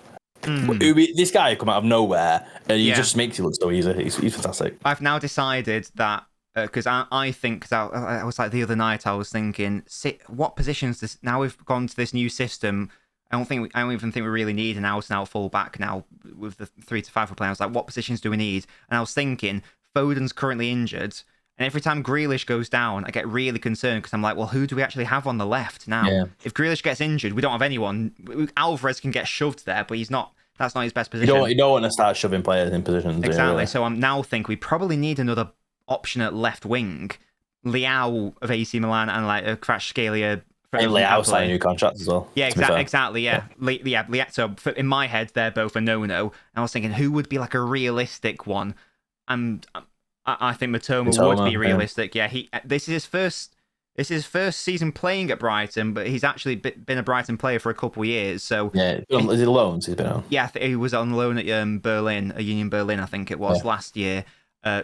Speaker 3: This guy come out of nowhere and he just makes it look so easy. He's fantastic.
Speaker 1: I've now decided that. Because I think, cause I was like the other night, I was thinking, what positions this? Now we've gone to this new system. I don't even think we really need an out-and-out full-back now with the 3 to 5 we're playing. I was like, what positions do we need? And I was thinking, Foden's currently injured, and every time Grealish goes down, I get really concerned because I'm like, well, who do we actually have on the left now? Yeah. If Grealish gets injured, we don't have anyone. Alvarez can get shoved there, but he's not. That's not his best position.
Speaker 3: You don't want to start shoving players in positions.
Speaker 1: Exactly.
Speaker 3: Really.
Speaker 1: So I'm now think we probably need another option at left wing. Leao of AC Milan and like Kvaratskhelia.
Speaker 3: And Leao signing new contracts as well.
Speaker 1: Yeah, exactly. Yeah. So in my head, they're both a no-no. And I was thinking, who would be like a realistic one? And I think Matoma would be realistic. Yeah, this is his first season playing at Brighton, but he's actually been a Brighton player for a couple of years. So
Speaker 3: yeah, is it loans he's been on?
Speaker 1: Yeah, he was on loan at Berlin, Union Berlin, I think it was last year.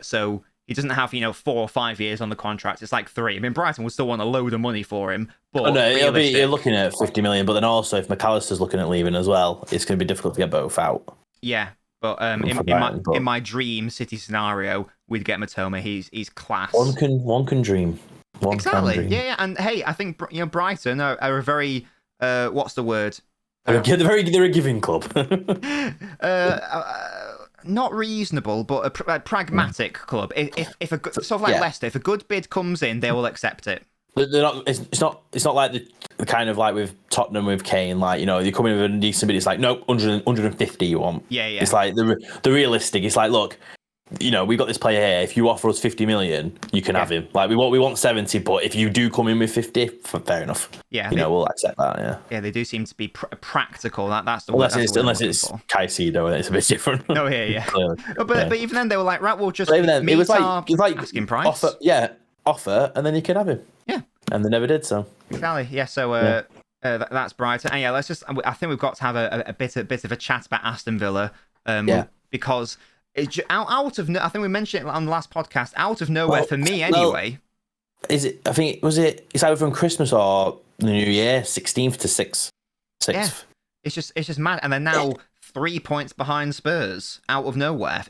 Speaker 1: So he doesn't have 4 or 5 years on the contract. It's like 3. I mean, Brighton would still want a load of money for him. But
Speaker 3: you're looking at 50 million. But then also, if McAllister's looking at leaving as well, it's going to be difficult to get both out.
Speaker 1: Yeah, but in my dream City scenario, we'd get Matoma. He's class.
Speaker 3: One can dream.
Speaker 1: Exactly.
Speaker 3: Can dream.
Speaker 1: Yeah, and hey, I think Brighton are a very what's the word?
Speaker 3: They're a giving club.
Speaker 1: Not reasonable, but a pragmatic club. If a sort of like Leicester, if a good bid comes in, they will accept it.
Speaker 3: They're not. It's not like the kind of like with Tottenham with Kane. Like you come in with a decent bid. It's like nope, 150 you want.
Speaker 1: Yeah.
Speaker 3: It's like the realistic. It's like look, we've got this player here. If you offer us 50 million, you can have him. Like we want 70, but if you do come in with 50, fair enough.
Speaker 1: Yeah,
Speaker 3: we'll accept that. Yeah.
Speaker 1: Yeah, they do seem to be practical. That's the
Speaker 3: unless it's Caicedo, and it's a bit different.
Speaker 1: Oh yeah. But even then they were like, right, we'll just
Speaker 3: meet it was like
Speaker 1: asking price.
Speaker 3: Offer, and then you can have him.
Speaker 1: Yeah.
Speaker 3: And they never did. So
Speaker 1: exactly. Yeah. So that's Brighton. And let's just. I think we've got to have a bit of a chat about Aston Villa. Because. Out of I think we mentioned it on the last podcast. Out of nowhere for me, anyway.
Speaker 3: Is it? I think it's either from Christmas or the New Year, 16th to 6th.
Speaker 1: Yeah, it's just mad. And they're now 3 points behind Spurs out of nowhere.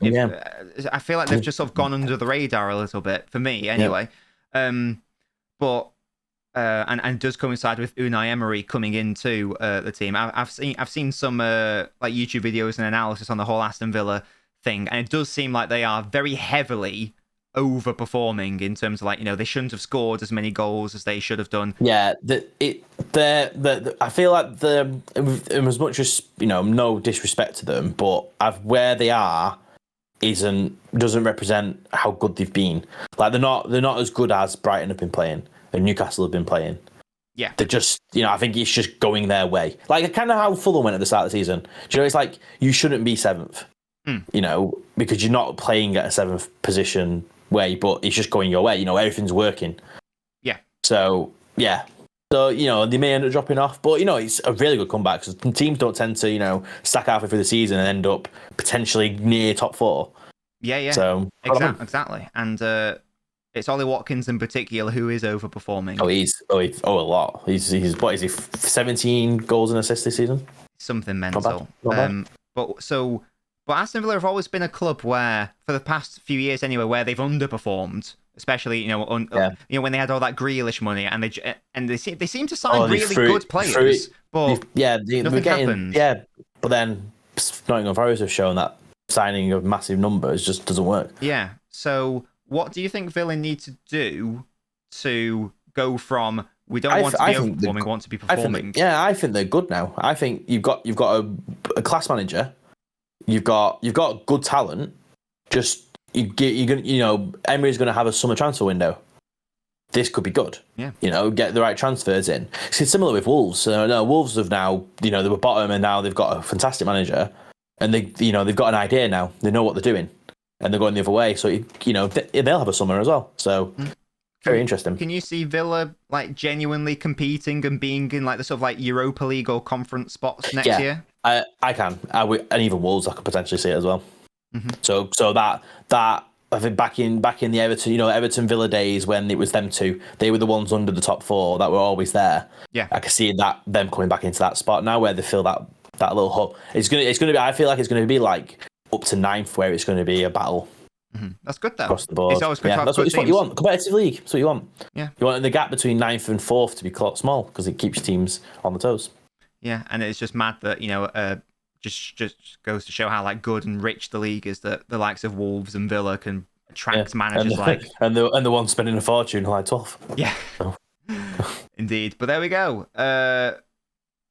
Speaker 1: I feel like they've just sort of gone under the radar a little bit for me, anyway. But it does coincide with Unai Emery coming into the team. I've seen some like YouTube videos and analysis on the whole Aston Villa thing, and it does seem like they are very heavily overperforming in terms of like they shouldn't have scored as many goals as they should have done.
Speaker 3: Yeah, I feel like as much as no disrespect to them, but where they are doesn't represent how good they've been. Like they're not as good as Brighton have been playing and Newcastle have been playing.
Speaker 1: Yeah,
Speaker 3: they're just I think it's just going their way. Like kind of how Fulham went at the start of the season. Do it's like you shouldn't be 7th. Because you're not playing at a 7th position way, but it's just going your way. Everything's working.
Speaker 1: Yeah.
Speaker 3: So, yeah. So, they may end up dropping off, but, it's a really good comeback because teams don't tend to, sack halfway through the season and end up potentially near top 4.
Speaker 1: Yeah.
Speaker 3: So,
Speaker 1: exactly. And it's Ollie Watkins in particular who is overperforming.
Speaker 3: A lot. He's what is he, 17 goals and assists this season?
Speaker 1: Something mental. But Aston Villa have always been a club where, for the past few years anyway, where they've underperformed, especially when they had all that Grealish money, and they seem to sign really good players, but nothing happens.
Speaker 3: Yeah, but then Nottingham Forest have shown that signing of massive numbers just doesn't work.
Speaker 1: Yeah. So, what do you think Villa need to do to go from we don't want to be overperforming, we want to be performing?
Speaker 3: I think they're good now. I think you've got a class manager. You've got good talent. Just Emery's going to have a summer transfer window. this could be good.
Speaker 1: Yeah.
Speaker 3: Get the right transfers in. It's similar with Wolves. No, Wolves have now, they were bottom and now they've got a fantastic manager, and they've got an idea now. They know what they're doing, and they're going the other way. So they'll have a summer as well. So very interesting.
Speaker 1: Can you see Villa like genuinely competing and being in like the sort of like Europa League or conference spots next year?
Speaker 3: I can. And even Wolves, I could potentially see it as well. Mm-hmm. So that I think back in the Everton Villa days when it was them two, they were the ones under the top four that were always there.
Speaker 1: Yeah,
Speaker 3: I can see them coming back into that spot now where they feel that little hub. It's gonna be. I feel like it's gonna be like up to ninth where it's going to be a battle.
Speaker 1: Mm-hmm. That's good though.
Speaker 3: Across the board.
Speaker 1: It's always good to have
Speaker 3: that's
Speaker 1: good
Speaker 3: what you want. Competitive league. That's what you want.
Speaker 1: Yeah.
Speaker 3: You want the gap between ninth and fourth to be small because it keeps teams on the toes.
Speaker 1: Yeah, and it's just mad that just goes to show how like good and rich the league is that the likes of Wolves and Villa can attract managers
Speaker 3: and the one spending a fortune like 12.
Speaker 1: Yeah. Oh. Indeed. But there we go.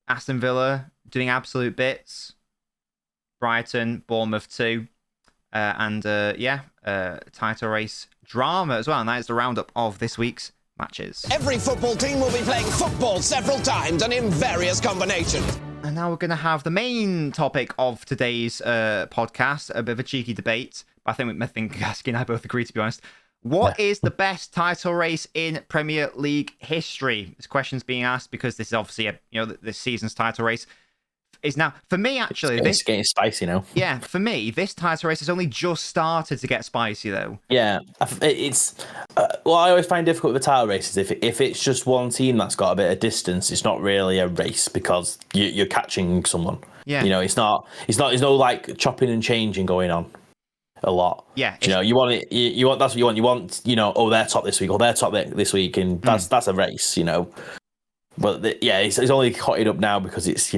Speaker 1: Aston Villa doing absolute bits. Brighton, Bournemouth 2. Title race drama as well. And that is the roundup of this week's matches.
Speaker 2: Every football team will be playing football several times and in various combinations.
Speaker 1: And now we're going to have the main topic of today's podcast, a bit of a cheeky debate. But I think Gaskey and I both agree, to be honest. What is the best title race in Premier League history? This question's being asked because this is obviously this season's title race is now, for me, actually,
Speaker 3: it's getting spicy now.
Speaker 1: Yeah, for me, this title race has only just started to get spicy, though.
Speaker 3: Yeah, it's what I always find difficult with the title races. If it's just one team that's got a bit of distance, it's not really a race because you're catching someone.
Speaker 1: Yeah,
Speaker 3: it's not. There's no like chopping and changing going on a lot.
Speaker 1: Yeah,
Speaker 3: you want it. You want that's what you want. You want they're top this week or they're top this week, and that's a race. But it's only hotted up now because it's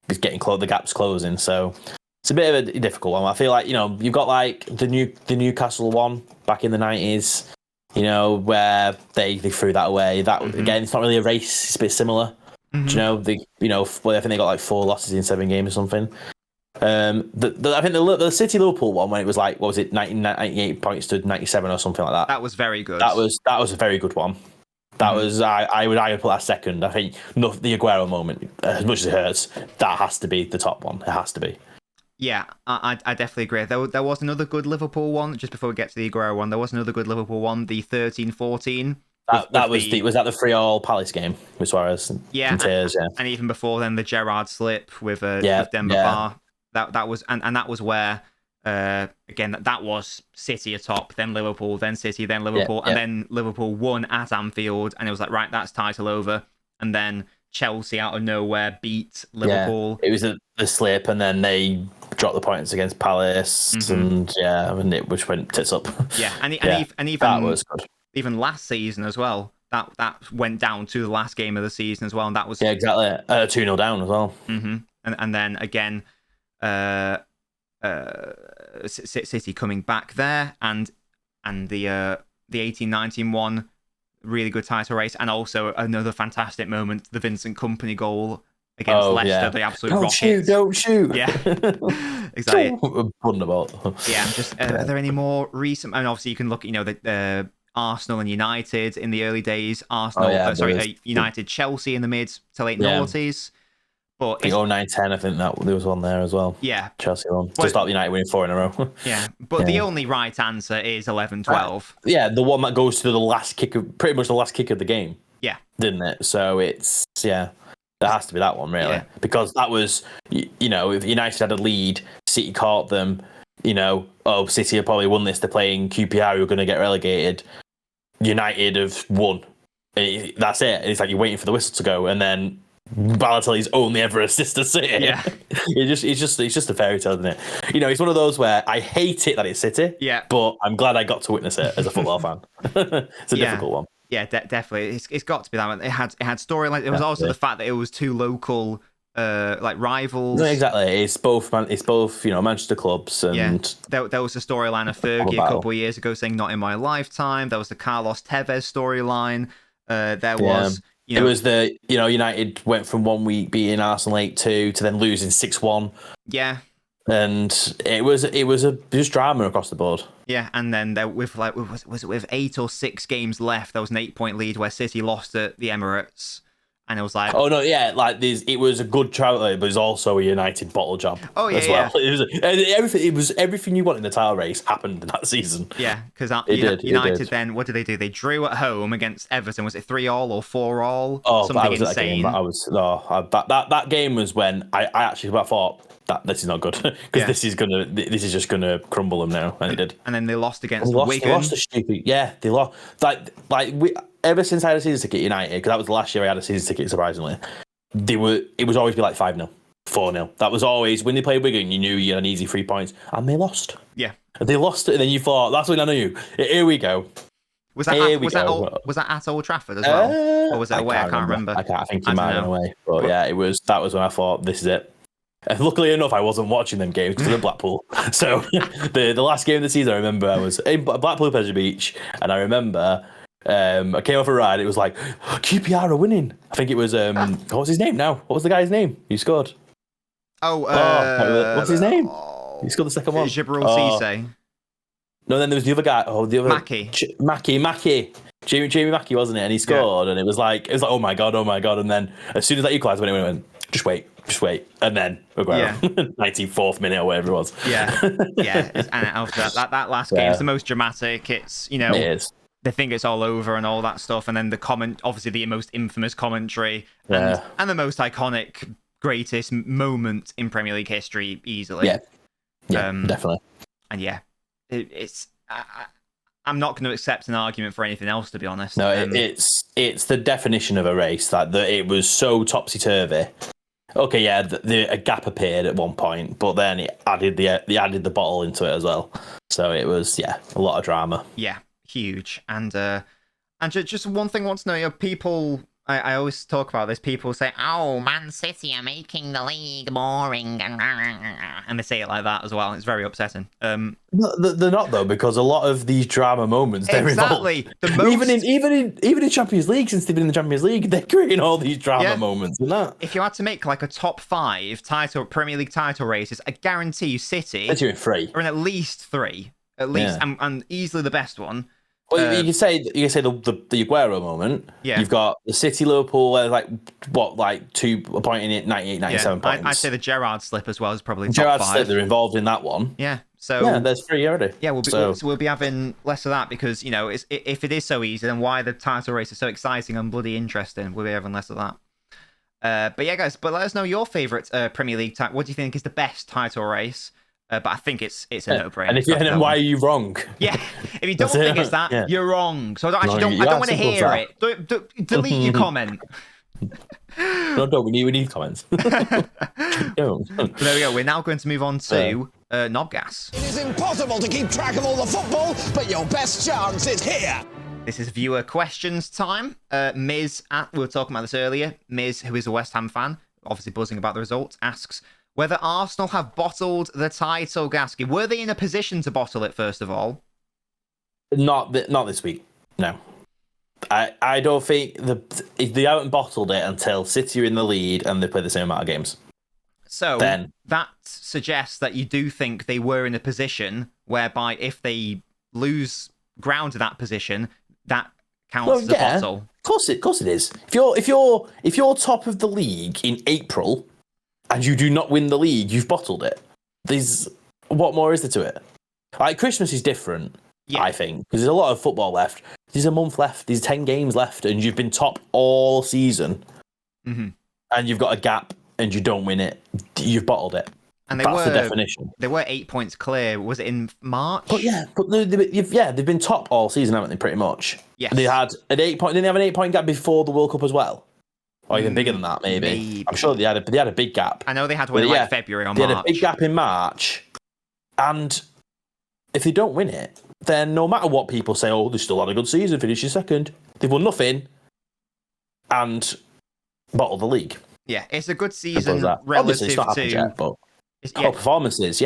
Speaker 3: it's getting close. The gap's closing, so it's a bit of a difficult one. I feel like you've got like the Newcastle one back in the 90s, where they threw that away. That again, it's not really a race. It's a bit similar. Mm-hmm. I think they got like 4 losses in 7 games or something. I think the City Liverpool one when it was like 98 points to 97 or something like that.
Speaker 1: That was very good.
Speaker 3: That was a very good one. That was I would put that second. I think the Aguero moment, as much as it hurts, that has to be the top one. It has to be.
Speaker 1: Yeah, I definitely agree. There was another good Liverpool one just before we get to the Aguero one. There was another good Liverpool one, the 13-14.
Speaker 3: Was that the 3-3 Palace game with Suarez? And Tears,
Speaker 1: and even before then, the Gerrard slip with Demba Ba. That was and that was where. Again, that was City atop, then Liverpool, then City, then Liverpool, and then Liverpool won at Anfield, and it was like, right, that's title over. And then Chelsea out of nowhere beat Liverpool.
Speaker 3: Yeah, it was the slip, and then they dropped the points against Palace, and which went tits up.
Speaker 1: Yeah, and even
Speaker 3: that was good.
Speaker 1: Even last season as well. That went down to the last game of the season as well, and that was
Speaker 3: exactly 2-0 down as well.
Speaker 1: Mm-hmm. And then again. City coming back there, and the 18-19 one, really good title race, and also another fantastic moment, the Vincent Kompany goal against Leicester, the absolute rocket.
Speaker 3: Don't shoot.
Speaker 1: Yeah, exactly.
Speaker 3: Wonderful.
Speaker 1: Yeah, just are there any more recent? And obviously you can look at the Arsenal and United in the early days. United Chelsea in the mid to late noughties. But
Speaker 3: the 09-10, I think that there was one there as well.
Speaker 1: Yeah.
Speaker 3: Chelsea one. To start United winning 4 in a row.
Speaker 1: Yeah. But the only right answer is 11-12.
Speaker 3: Yeah, the one that goes to the last kick pretty much the last kick of the game.
Speaker 1: Yeah.
Speaker 3: Didn't it? So it's, there has to be that one, really. Yeah. Because that was, if United had a lead, City caught them, City have probably won this. They're playing QPR who are going to get relegated. United have won. That's it. It's like you're waiting for the whistle to go, and then Balotelli's only ever assist at City.
Speaker 1: Yeah,
Speaker 3: it's just a fairy tale, isn't it? It's one of those where I hate it that it's City.
Speaker 1: Yeah,
Speaker 3: but I'm glad I got to witness it as a football fan. It's a difficult one.
Speaker 1: Yeah, definitely. It's got to be that one. It had storyline. It was also the fact that it was 2 local rivals.
Speaker 3: No, exactly. It's both Manchester clubs, and
Speaker 1: there was a storyline of Fergie a couple of years ago saying "not in my lifetime." There was the Carlos Tevez storyline. There was.
Speaker 3: It was United went from 1 week beating Arsenal 8-2 to then losing 6-1.
Speaker 1: Yeah.
Speaker 3: And it was just drama across the board.
Speaker 1: Yeah, and then there with was it with 8 or 6 games left, there was an 8-point lead where City lost at the Emirates, and it was like,
Speaker 3: oh no, yeah, like it was a good trial, but it was also a United bottle job.
Speaker 1: Oh yeah,
Speaker 3: as well. It was everything you want in the title race happened in that season.
Speaker 1: Yeah, because
Speaker 3: United
Speaker 1: then what did they do? They drew at home against Everton. Was it 3-3 or 4-4?
Speaker 3: Oh,
Speaker 1: something
Speaker 3: I was
Speaker 1: insane.
Speaker 3: That game was when I actually thought that this is not good because this is just gonna crumble them now, and it did.
Speaker 1: And then they lost against
Speaker 3: They
Speaker 1: Wigan.
Speaker 3: lost the stupid. Yeah, they lost. Ever since I had a season ticket at United, because that was the last year I had a season ticket. Surprisingly, it was always be like 5-0, 4-0. That was always when they played Wigan. You knew you had an easy 3 points, and they lost.
Speaker 1: Yeah,
Speaker 3: they lost it, and then you thought that's when I knew. Here we go.
Speaker 1: Was that at Old Trafford as well, or was it away? I can't remember.
Speaker 3: I think it might have been away, but yeah, it was. That was when I thought this is it. And luckily enough, I wasn't watching them games because of Blackpool. So the last game of the season, I remember I was in Blackpool Pleasure Beach, and I remember I came off a ride. It was like QPR are winning. I think it was what was his name now? What was the guy's name? Who scored? What's his name? He scored the second one.
Speaker 1: Gabriel Cisse.
Speaker 3: No, then there was the other guy. The other Mackie. Jamie Mackie, wasn't it? And he scored, and it was like oh my god. And then as soon as that equalised, when it went, just wait, and then Aguero, 94th minute or whatever it was.
Speaker 1: Yeah. And after that last game is the most dramatic. It's it is. They think it's all over and all that stuff, and then obviously the most infamous commentary and the most iconic, greatest moment in Premier League history easily.
Speaker 3: Yeah, definitely.
Speaker 1: And it's. I'm not going to accept an argument for anything else, to be honest.
Speaker 3: No, it's the definition of a race that it was so topsy turvy. Okay, yeah, a gap appeared at one point, but then it added the bottle into it as well. So it was a lot of drama.
Speaker 1: Yeah, huge. And just one thing I want to know, people. I always talk about this. People say, "Oh, Man City are making the league boring," and they say it like that as well. It's very upsetting.
Speaker 3: No, they're not though, because a lot of these drama moments they're involved. Even in Champions League, since they've been in the Champions League, they're creating all these drama moments. And that,
Speaker 1: if you had to make like a top 5 Premier League title races, I guarantee you, City
Speaker 3: are in 3,
Speaker 1: or in at least 3, and easily the best one.
Speaker 3: Well, you can say the Aguero moment. Yeah. You've got the City Liverpool, where 2 appointing it 98, 97 points.
Speaker 1: I'd say the Gerrard slip as well is probably top
Speaker 3: Gerrard
Speaker 1: 5.
Speaker 3: Slip, they're involved in that one.
Speaker 1: Yeah. So
Speaker 3: there's 3 already.
Speaker 1: Yeah, we'll be having less of that because if it is so easy, then why the title race is so exciting and bloody interesting? We'll be having less of that. But yeah, guys, let us know your favourite Premier League title. What do you think is the best title race? But I think it's a no-brainer.
Speaker 3: And why are you wrong?
Speaker 1: Yeah, if you don't think it's that, you're wrong. So I don't want to hear it. Delete your comment.
Speaker 3: No, we need comments.
Speaker 1: But there we go. We're now going to move on to NobGas.
Speaker 2: It is impossible to keep track of all the football, but your best chance is here.
Speaker 1: This is viewer questions time. Miz, we were talking about this earlier. Miz, who is a West Ham fan, obviously buzzing about the results, asks whether Arsenal have bottled the title. Gaskey, were they in a position to bottle it, first of all?
Speaker 3: Not this week, no. I don't think they haven't bottled it until City are in the lead and they play the same amount of games.
Speaker 1: So then that suggests that you do think they were in a position whereby if they lose ground to that position, that counts as a bottle.
Speaker 3: Of course it is. If you're top of the league in April and you do not win the league, you've bottled it. What more is there to it? Like, Christmas is different, I think, because there's a lot of football left. There's a month left. There's 10 games left, and you've been top all season, and you've got a gap, and you don't win it. You've bottled it.
Speaker 1: And
Speaker 3: that's the definition.
Speaker 1: They were 8 points clear. Was it in March?
Speaker 3: But they've been top all season, haven't they? Pretty much.
Speaker 1: Yes.
Speaker 3: They had an 8 point. Didn't they have an 8 point gap before the World Cup as well? Or even bigger than that, maybe. I'm sure they had a big gap.
Speaker 1: I know they had one in February or March.
Speaker 3: They had a big gap in March, and if they don't win it, then no matter what people say, they still had a good season, finishing second. They've won nothing, and bottled the league.
Speaker 1: Yeah, it's a good season relative
Speaker 3: Obviously, it's not happened yet, but performances,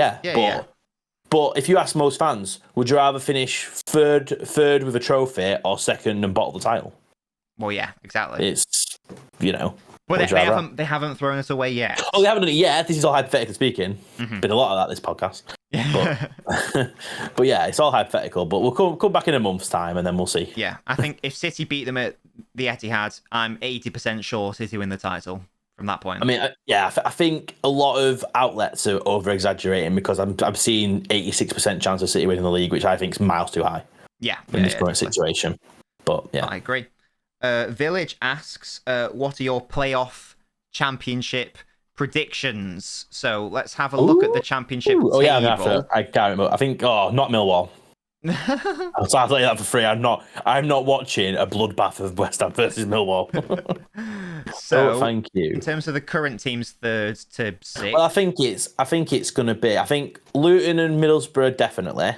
Speaker 3: But if you ask most fans, would you rather finish third with a trophy or second and bottle the title?
Speaker 1: Well, yeah, exactly.
Speaker 3: It's,
Speaker 1: But they haven't thrown us away yet.
Speaker 3: Oh, they haven't done it yet. This is all hypothetically speaking. Been a lot of that this podcast. But, but yeah, it's all hypothetical. But we'll come back in a month's time and then we'll see.
Speaker 1: Yeah, I think if City beat them at the Etihad, I'm 80% sure City win the title from that point.
Speaker 3: I mean, I think a lot of outlets are over-exaggerating because I'm seeing 86% chance of City winning the league, which I think is miles too high.
Speaker 1: Yeah,
Speaker 3: in this current situation. But yeah,
Speaker 1: I agree. Village asks, what are your playoff championship predictions? So let's have a look at the championship table.
Speaker 3: Oh yeah, I can't remember. I think not Millwall. I'll tell you that for free. I'm not watching a bloodbath of West Ham versus Millwall.
Speaker 1: So
Speaker 3: thank you.
Speaker 1: In terms of the current teams, 3rd to 6th.
Speaker 3: Well, I think it's going to be. I think Luton and Middlesbrough definitely.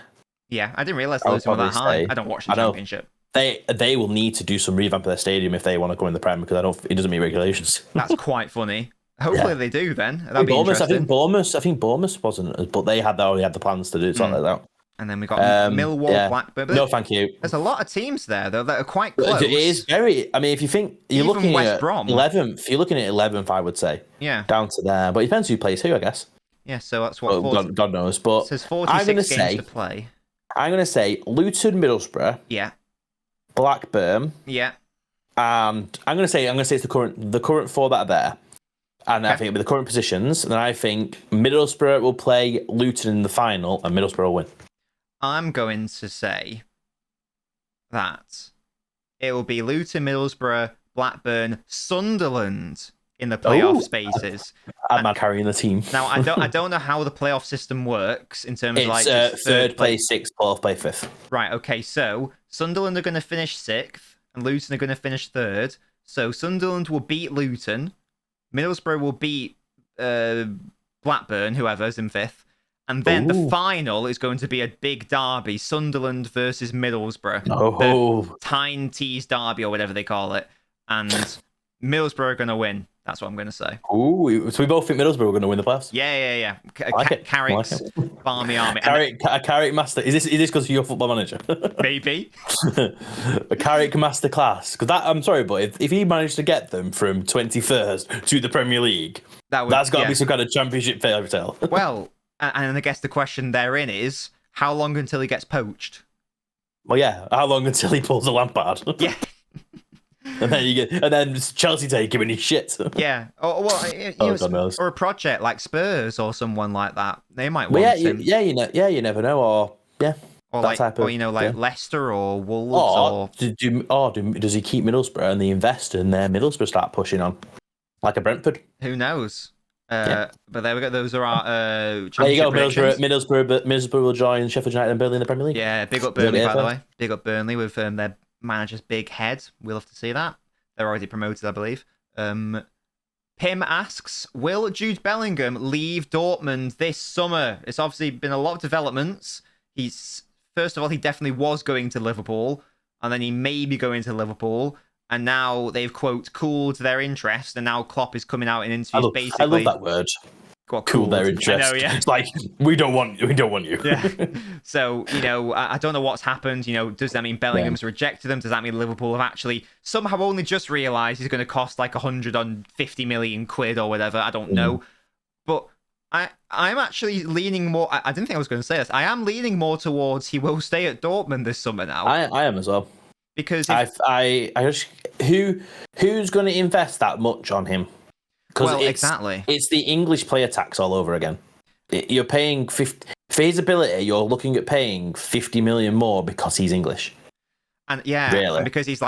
Speaker 1: Yeah, I didn't realise Luton were that high. I don't watch the championship.
Speaker 3: They will need to do some revamp of their stadium if they want to go in the Prem because it doesn't meet regulations.
Speaker 1: That's quite funny. Hopefully they do then. That'd be interesting.
Speaker 3: I think Bournemouth wasn't, but they already had the plans to do something like that.
Speaker 1: And then we got Millwall, Blackburn.
Speaker 3: No, thank you.
Speaker 1: There's a lot of teams there though that are quite close.
Speaker 3: It is very. I mean, if you think you're
Speaker 1: Even
Speaker 3: looking
Speaker 1: West
Speaker 3: at
Speaker 1: Brom.
Speaker 3: 11th, you're looking at 11th, I would say.
Speaker 1: Yeah.
Speaker 3: Down to there, but it depends who plays who, I guess.
Speaker 1: Yeah, so that's what.
Speaker 3: God knows, but
Speaker 1: there's 46 games to play.
Speaker 3: I'm going to say Luton, Middlesbrough.
Speaker 1: Yeah.
Speaker 3: Blackburn.
Speaker 1: Yeah.
Speaker 3: And I'm going to say it's the current 4 that are there. And I think it'll be the current positions. And then I think Middlesbrough will play Luton in the final and Middlesbrough will win.
Speaker 1: I'm going to say that it will be Luton, Middlesbrough, Blackburn, Sunderland in the playoff spaces.
Speaker 3: I'm carrying the team.
Speaker 1: Now I don't know how the playoff system works in terms of like
Speaker 3: third place 6th, 12th play 5th.
Speaker 1: Right. Okay. So Sunderland are going to finish 6th, and Luton are going to finish 3rd. So Sunderland will beat Luton, Middlesbrough will beat Blackburn, whoever's in 5th. And then the final is going to be a big derby, Sunderland versus Middlesbrough. The Tyne Tees derby or whatever they call it. And Middlesbrough are going to win. That's what I'm going to say.
Speaker 3: Ooh, so we both think Middlesbrough are going to win the playoffs?
Speaker 1: Yeah. Carrick's Barmy Army.
Speaker 3: A Carrick master. Is this because you're your football manager?
Speaker 1: Maybe.
Speaker 3: A Carrick masterclass. Because I'm sorry, but if he managed to get them from 21st to the Premier League, that's got to be some kind of championship fairy tale.
Speaker 1: Well, and I guess the question therein is, how long until he gets poached?
Speaker 3: Well, yeah. How long until he pulls a Lampard?
Speaker 1: Yeah.
Speaker 3: And then Chelsea take him and he's shit.
Speaker 1: Yeah. Or a project like Spurs or someone like that. They might want him.
Speaker 3: You never know. Or
Speaker 1: Leicester or Wolves.
Speaker 3: Does he keep Middlesbrough and they invest and then Middlesbrough start pushing on like a Brentford?
Speaker 1: Who knows? But there we go. Those are our
Speaker 3: there you go. Middlesbrough will join Sheffield United and Burnley in the Premier League.
Speaker 1: Yeah, big up Burnley, by the way. Big up Burnley with their manager's big head. We'll have to see that. They're already promoted, I believe. Pim asks, will Jude Bellingham leave Dortmund this summer? It's obviously been a lot of developments. First of all, he definitely was going to Liverpool, and then he may be going to Liverpool. And now they've, quote, cooled their interest, and now Klopp is coming out in interviews basically.
Speaker 3: I love that word.
Speaker 1: Cool
Speaker 3: their interest.
Speaker 1: I know, yeah.
Speaker 3: It's like, we don't want you.
Speaker 1: Yeah. So, I don't know what's happened. Does that mean Bellingham's rejected them? Does that mean Liverpool have actually somehow only just realised he's going to cost like 150 million quid or whatever? I don't know. But I'm actually leaning more. I didn't think I was going to say this. I am leaning more towards he will stay at Dortmund this summer now.
Speaker 3: I am as well.
Speaker 1: Because
Speaker 3: who's going to invest that much on him? Because
Speaker 1: exactly.
Speaker 3: It's the English player tax all over again. You're paying 50 for his ability. You're looking at paying 50 million more because he's English.
Speaker 1: And really? And because he's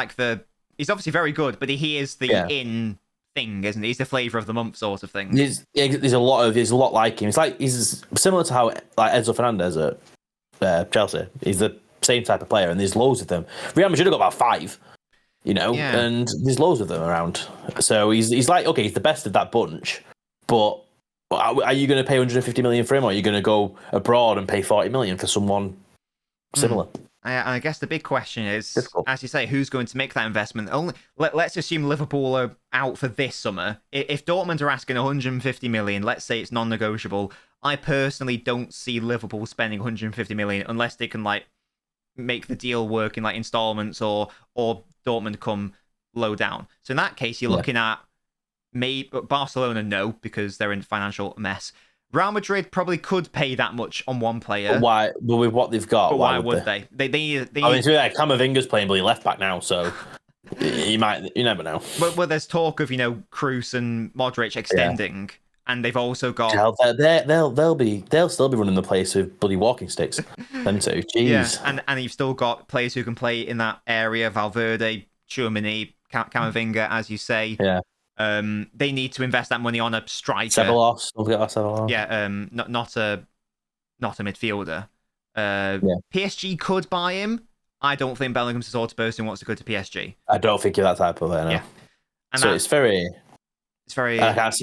Speaker 1: he's obviously very good, but he is the in thing, isn't he? He's the flavour of the month sort of thing.
Speaker 3: There's a lot like him. It's like he's similar to how like Enzo Fernandez at Chelsea. He's the same type of player, and there's loads of them. Real Madrid have got about 5. And there's loads of them around. So he's like, okay, he's the best of that bunch, but are you going to pay 150 million for him, or are you going to go abroad and pay 40 million for someone similar?
Speaker 1: I guess the big question is, as you say, who's going to make that investment? Let's assume Liverpool are out for this summer. If Dortmund are asking 150 million, let's say it's non-negotiable, I personally don't see Liverpool spending 150 million unless they can make the deal work in installments or Dortmund come low down. So in that case, you're looking at maybe Barcelona, no, because they're in financial mess. Real Madrid probably could pay that much on one player.
Speaker 3: But why? But with what they've got,
Speaker 1: but why would they? They
Speaker 3: I mean, Camavinga's playing bloody left back now, so you never know.
Speaker 1: But there's talk of Kroos and Modric extending, and they've also got
Speaker 3: They'll still be running the place with bloody walking sticks. Them two, jeez.
Speaker 1: Yeah, and you've still got players who can play in that area: Valverde, Tchouaméni, Camavinga, as you say.
Speaker 3: Yeah.
Speaker 1: They need to invest that money on a striker.
Speaker 3: Ceballos, don't forget Ceballos.
Speaker 1: Yeah, not a midfielder. PSG could buy him. I don't think Bellingham's the sort of person who wants to go to PSG.
Speaker 3: I don't think you're that type of player. No.
Speaker 1: Yeah, and
Speaker 3: so it's very.
Speaker 1: I
Speaker 3: can't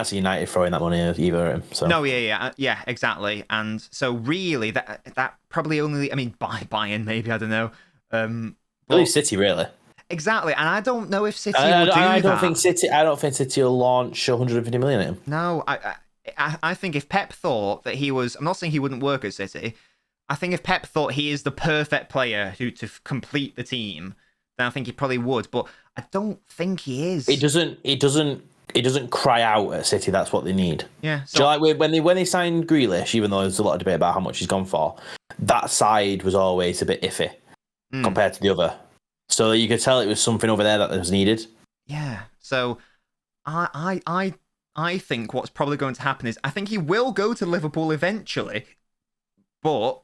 Speaker 3: see United throwing that money either at him. So
Speaker 1: no, yeah, exactly. And so really, that probably only. I mean, Bayern maybe, I don't know.
Speaker 3: Really, City really.
Speaker 1: Exactly, and I don't know if City will do that.
Speaker 3: I don't think City will launch 150 million at him.
Speaker 1: No, I think if Pep thought that he was, I'm not saying he wouldn't work at City. I think if Pep thought he is the perfect player to complete the team, then I think he probably would. But I don't think he is.
Speaker 3: It doesn't cry out at City. That's what they need.
Speaker 1: Yeah.
Speaker 3: So like when they signed Grealish, even though there's a lot of debate about how much he's gone for, that side was always a bit iffy compared to the other. So you could tell it was something over there that was needed.
Speaker 1: Yeah. So I think what's probably going to happen is I think he will go to Liverpool eventually, but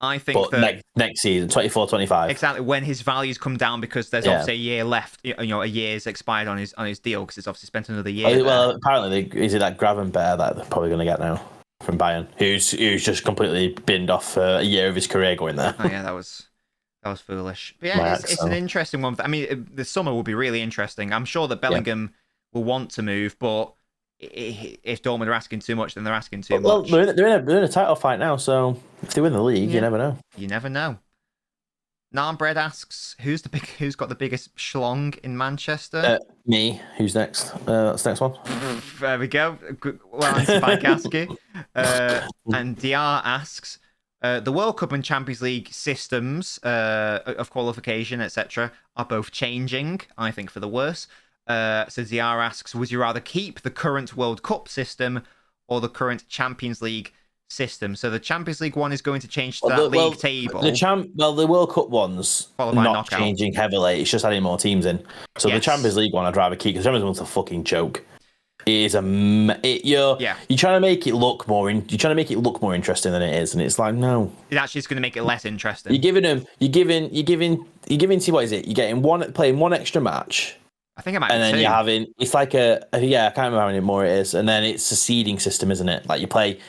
Speaker 1: I think that
Speaker 3: next season, 24-25.
Speaker 1: Exactly, when his values come down because there's obviously a year left. A year's expired on his deal because it's obviously spent another year.
Speaker 3: Well, apparently, is it that Gravenberch that they're probably going to get now from Bayern, who's just completely binned off a year of his career going there?
Speaker 1: Oh yeah, that was foolish. But yeah, it's an interesting one. I mean, the summer will be really interesting. I'm sure that Bellingham will want to move, but if Dortmund are asking too much, then they're asking too much.
Speaker 3: Well, they're in a title fight now, so if they win the league, you never know.
Speaker 1: You never know. Narmbread asks, who's got the biggest schlong in Manchester?
Speaker 3: Me. Who's next? That's the next one.
Speaker 1: There we go. Well answered by Gaskey. And DR asks, the World Cup and Champions League systems of qualification, etc., are both changing, I think, for the worse. So DR asks, would you rather keep the current World Cup system or the current Champions League system? So the Champions League one is going to change to that league table.
Speaker 3: The World Cup one's not changing heavily. It's just adding more teams in. So the Champions League one I'd rather keep because the Champions League's a fucking joke. It is you're trying to make it look more interesting than it is, and it's like no.
Speaker 1: It actually is going to make it less interesting.
Speaker 3: You're giving see what is it? You're getting playing one extra match.
Speaker 1: I think it might be
Speaker 3: and then
Speaker 1: two.
Speaker 3: you're having it's like I can't remember how many more it is, and then it's a seeding system, isn't it? Like you play.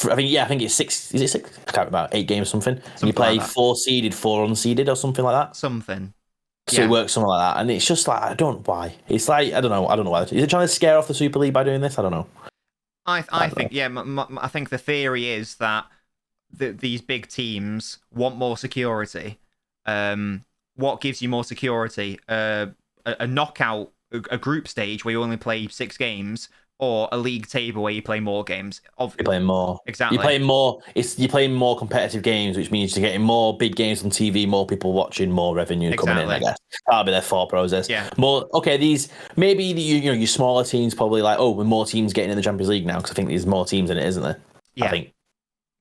Speaker 3: I think it's 6. Is it 6? I can't remember. 8 games, something. And you play like 4 seeded, 4 unseeded, or something like that.
Speaker 1: Something.
Speaker 3: So it works something like that, and it's just like I don't know why. It's like I don't know why. Is it trying to scare off the Super League by doing this? I don't know.
Speaker 1: I think I think the theory is that these big teams want more security. What gives you more security? A knockout, a group stage where you only play 6 games, or a league table where you play more games.
Speaker 3: You're playing more.
Speaker 1: Exactly.
Speaker 3: You're playing more. You're playing more competitive games, which means you're getting more big games on TV, more people watching, more revenue coming in. I guess that'll be their thought process.
Speaker 1: Yeah.
Speaker 3: More. Okay. These maybe your smaller teams probably like with more teams getting in the Champions League now because I think there's more teams in it, isn't there?
Speaker 1: Yeah.
Speaker 3: I think.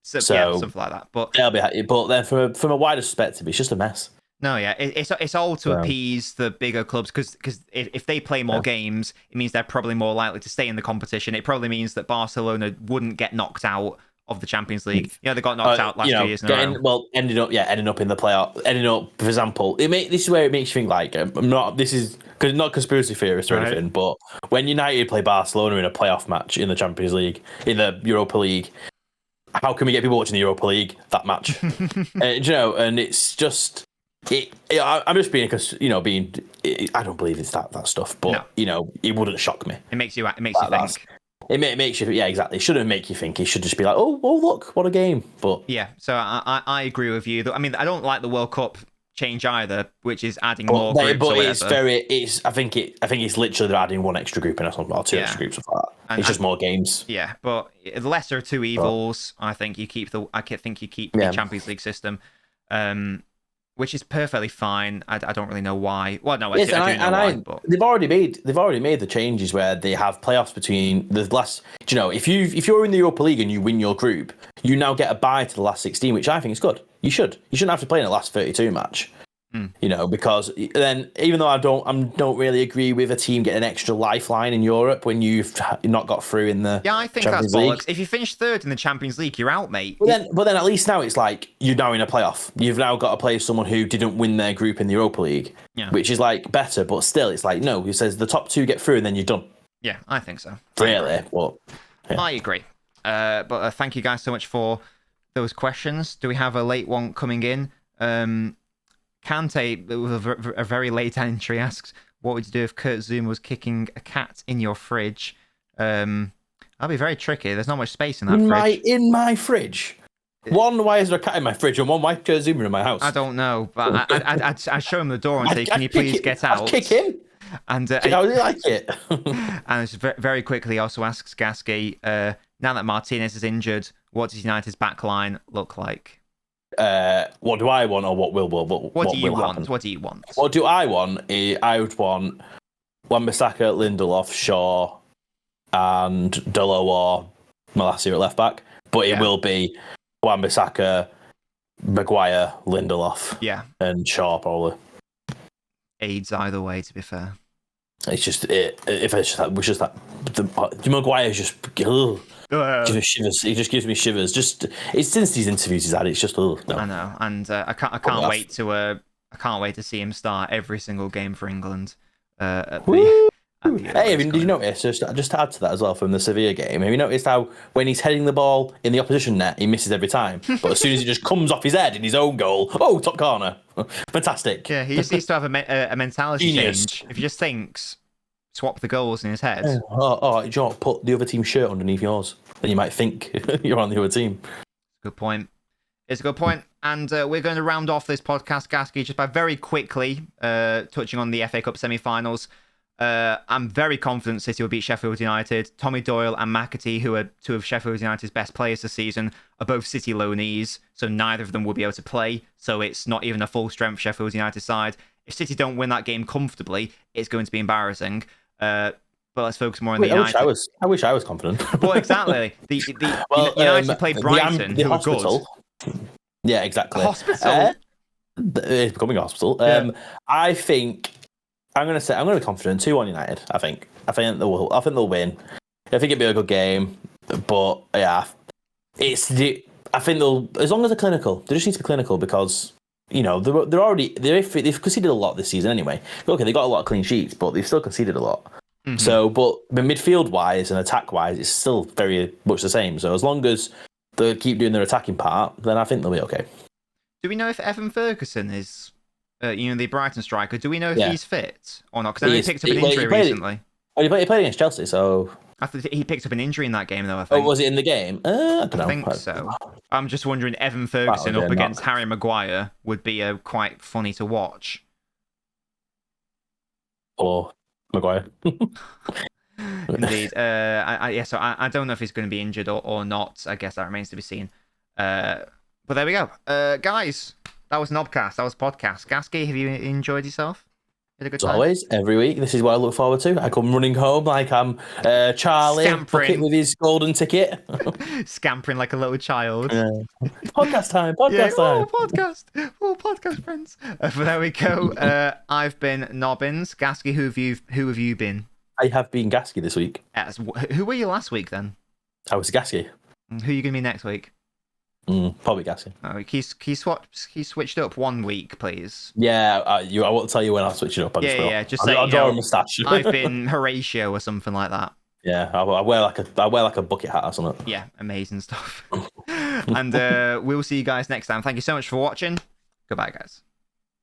Speaker 1: So something like that. But
Speaker 3: they'll be happy. But then from a wider perspective, it's just a mess.
Speaker 1: No, yeah, it's all to appease the bigger clubs because if they play more games, it means they're probably more likely to stay in the competition. It probably means that Barcelona wouldn't get knocked out of the Champions League. They got knocked out last 2 years in a row.
Speaker 3: Well, ending up in the playoff. Ending up, for example, this is where it makes you think like this is not conspiracy theorist or anything, but when United play Barcelona in a playoff match in the Champions League, in the Europa League, how can we get people watching the Europa League that match? And it's just. I'm just being, I don't believe it's that stuff, but it wouldn't shock me.
Speaker 1: It makes you think.
Speaker 3: It makes you, exactly. It shouldn't make you think. It should just be like, oh, look, what a game. But
Speaker 1: yeah, so I agree with you. I mean, I don't like the World Cup change either, which is adding more groups.
Speaker 3: But I think it's literally adding one extra group in or something, or 2 extra groups of that. It's just more games.
Speaker 1: Yeah, but the lesser of 2 evils. I think you keep the Champions League system. which is perfectly fine. I don't really know why. Well, no, I
Speaker 3: Yes,
Speaker 1: do know why. But
Speaker 3: they've already made the changes where they have playoffs between the last. Do you know, if you're in the Europa League and you win your group, you now get a bye to the last 16, which I think is good. You shouldn't have to play in the last 32 match. You know, because then even though I don't really agree with a team getting an extra lifeline in Europe when you've not got through in the
Speaker 1: I think
Speaker 3: Champions
Speaker 1: that's
Speaker 3: League.
Speaker 1: bollocks. If you finish third in the Champions League, you're out, mate.
Speaker 3: But then at least now it's like you're now in a playoff. You've now got to play someone who didn't win their group in the Europa League, which is like better, but still it's like no. He says the top 2 get through and then you're done.
Speaker 1: Yeah, I think so.
Speaker 3: Really? Well, yeah.
Speaker 1: I agree. But thank you guys so much for those questions. Do we have a late one coming in? Kante, with a very late entry, asks, what would you do if Kurt Zouma was kicking a cat in your fridge? That'd be very tricky. There's not much space in that fridge.
Speaker 3: In my fridge? One, why is there a cat in my fridge? And one, why is Kurt Zouma in my house?
Speaker 1: I don't know, but I'd show him the door and say, can you please get out?
Speaker 3: I'd kick him.
Speaker 1: And
Speaker 3: how do you like it?
Speaker 1: And very quickly also asks Gaskey, now that Martinez is injured, what does United's backline look like?
Speaker 3: What do I want, or what will
Speaker 1: What do you want?
Speaker 3: happen?
Speaker 1: What do you want?
Speaker 3: What do I want? I would want Wan-Bissaka, Lindelof, Shaw, and Dolo or Malacia at left back. But it will be Wan-Bissaka, Maguire, Lindelof, and Shaw probably.
Speaker 1: Aids either way, to be fair.
Speaker 3: It's just if it's just that the Maguire's just. Give me shivers. He just gives me shivers. Just it's since these interviews he's had. It's just no.
Speaker 1: I know, and I can't wait to see him start every single game for England. Hey,
Speaker 3: did you notice? Just to add to that as well from the Sevilla game, have you noticed how when he's heading the ball in the opposition net, he misses every time, but as soon as it just comes off his head in his own goal, top corner, fantastic.
Speaker 1: Yeah, he just needs to have a mentality
Speaker 3: Genius.
Speaker 1: change. If he just thinks, swap the goals in his head.
Speaker 3: Do you know what? Put the other team's shirt underneath yours, then you might think you're on the other team.
Speaker 1: Good point. It's a good point. And we're going to round off this podcast, Gaskey, just by very quickly touching on the FA Cup semi-finals. I'm very confident City will beat Sheffield United. Tommy Doyle and McAtee, who are 2 of Sheffield United's best players this season, are both City loanees, so neither of them will be able to play. So it's not even a full-strength Sheffield United side. If City don't win that game comfortably, it's going to be embarrassing. But let's focus more on the United.
Speaker 3: I wish I was confident.
Speaker 1: Well, exactly. United played Brighton, who were good.
Speaker 3: Yeah, exactly.
Speaker 1: Hospital.
Speaker 3: It's becoming a hospital. I think I'm going to be confident. 2-1 United. I think they'll win. I think it'd be a good game. But yeah, I think they'll, as long as they're clinical. They just need to be clinical because they've conceded a lot this season anyway. Okay, they got a lot of clean sheets, but they've still conceded a lot. Mm-hmm. So, but midfield wise and attack wise, it's still very much the same. So as long as they keep doing their attacking part, then I think they'll be okay.
Speaker 1: Do we know if Evan Ferguson is, the Brighton striker? Do we know if he's fit or not? Because he picked up an injury recently.
Speaker 3: He played against Chelsea, so
Speaker 1: I think he picked up an injury in that game, though. I think.
Speaker 3: Oh, was it in the game? I don't know.
Speaker 1: I think so. I'm just wondering, Evan Ferguson up against Harry Maguire would be quite funny to watch.
Speaker 3: Or Maguire.
Speaker 1: Indeed. So I don't know if he's going to be injured or not. I guess that remains to be seen. But there we go. Guys, that was NobCast. That was podcast. Gaskey, have you enjoyed yourself? Had a good time?
Speaker 3: As always, every week, this is what I look forward to. I come running home like I'm Charlie Bucket with his golden ticket.
Speaker 1: Scampering like a little child.
Speaker 3: Podcast time.
Speaker 1: Podcast friends. But there we go. I've been Nobbins. Gaskey, who have you been?
Speaker 3: I have been Gaskey this week.
Speaker 1: Who were you last week then? I
Speaker 3: was Gaskey.
Speaker 1: Who are you going to be next week?
Speaker 3: Probably Gaskey.
Speaker 1: Oh, he switched up 1 week, please.
Speaker 3: Yeah, I won't tell you when I'll switch it up.
Speaker 1: Just say,
Speaker 3: I'll draw a moustache.
Speaker 1: I've been Horatio or something like that.
Speaker 3: Yeah, I wear like a bucket hat or something.
Speaker 1: Yeah, amazing stuff. And we'll see you guys next time. Thank you so much for watching. Goodbye, guys.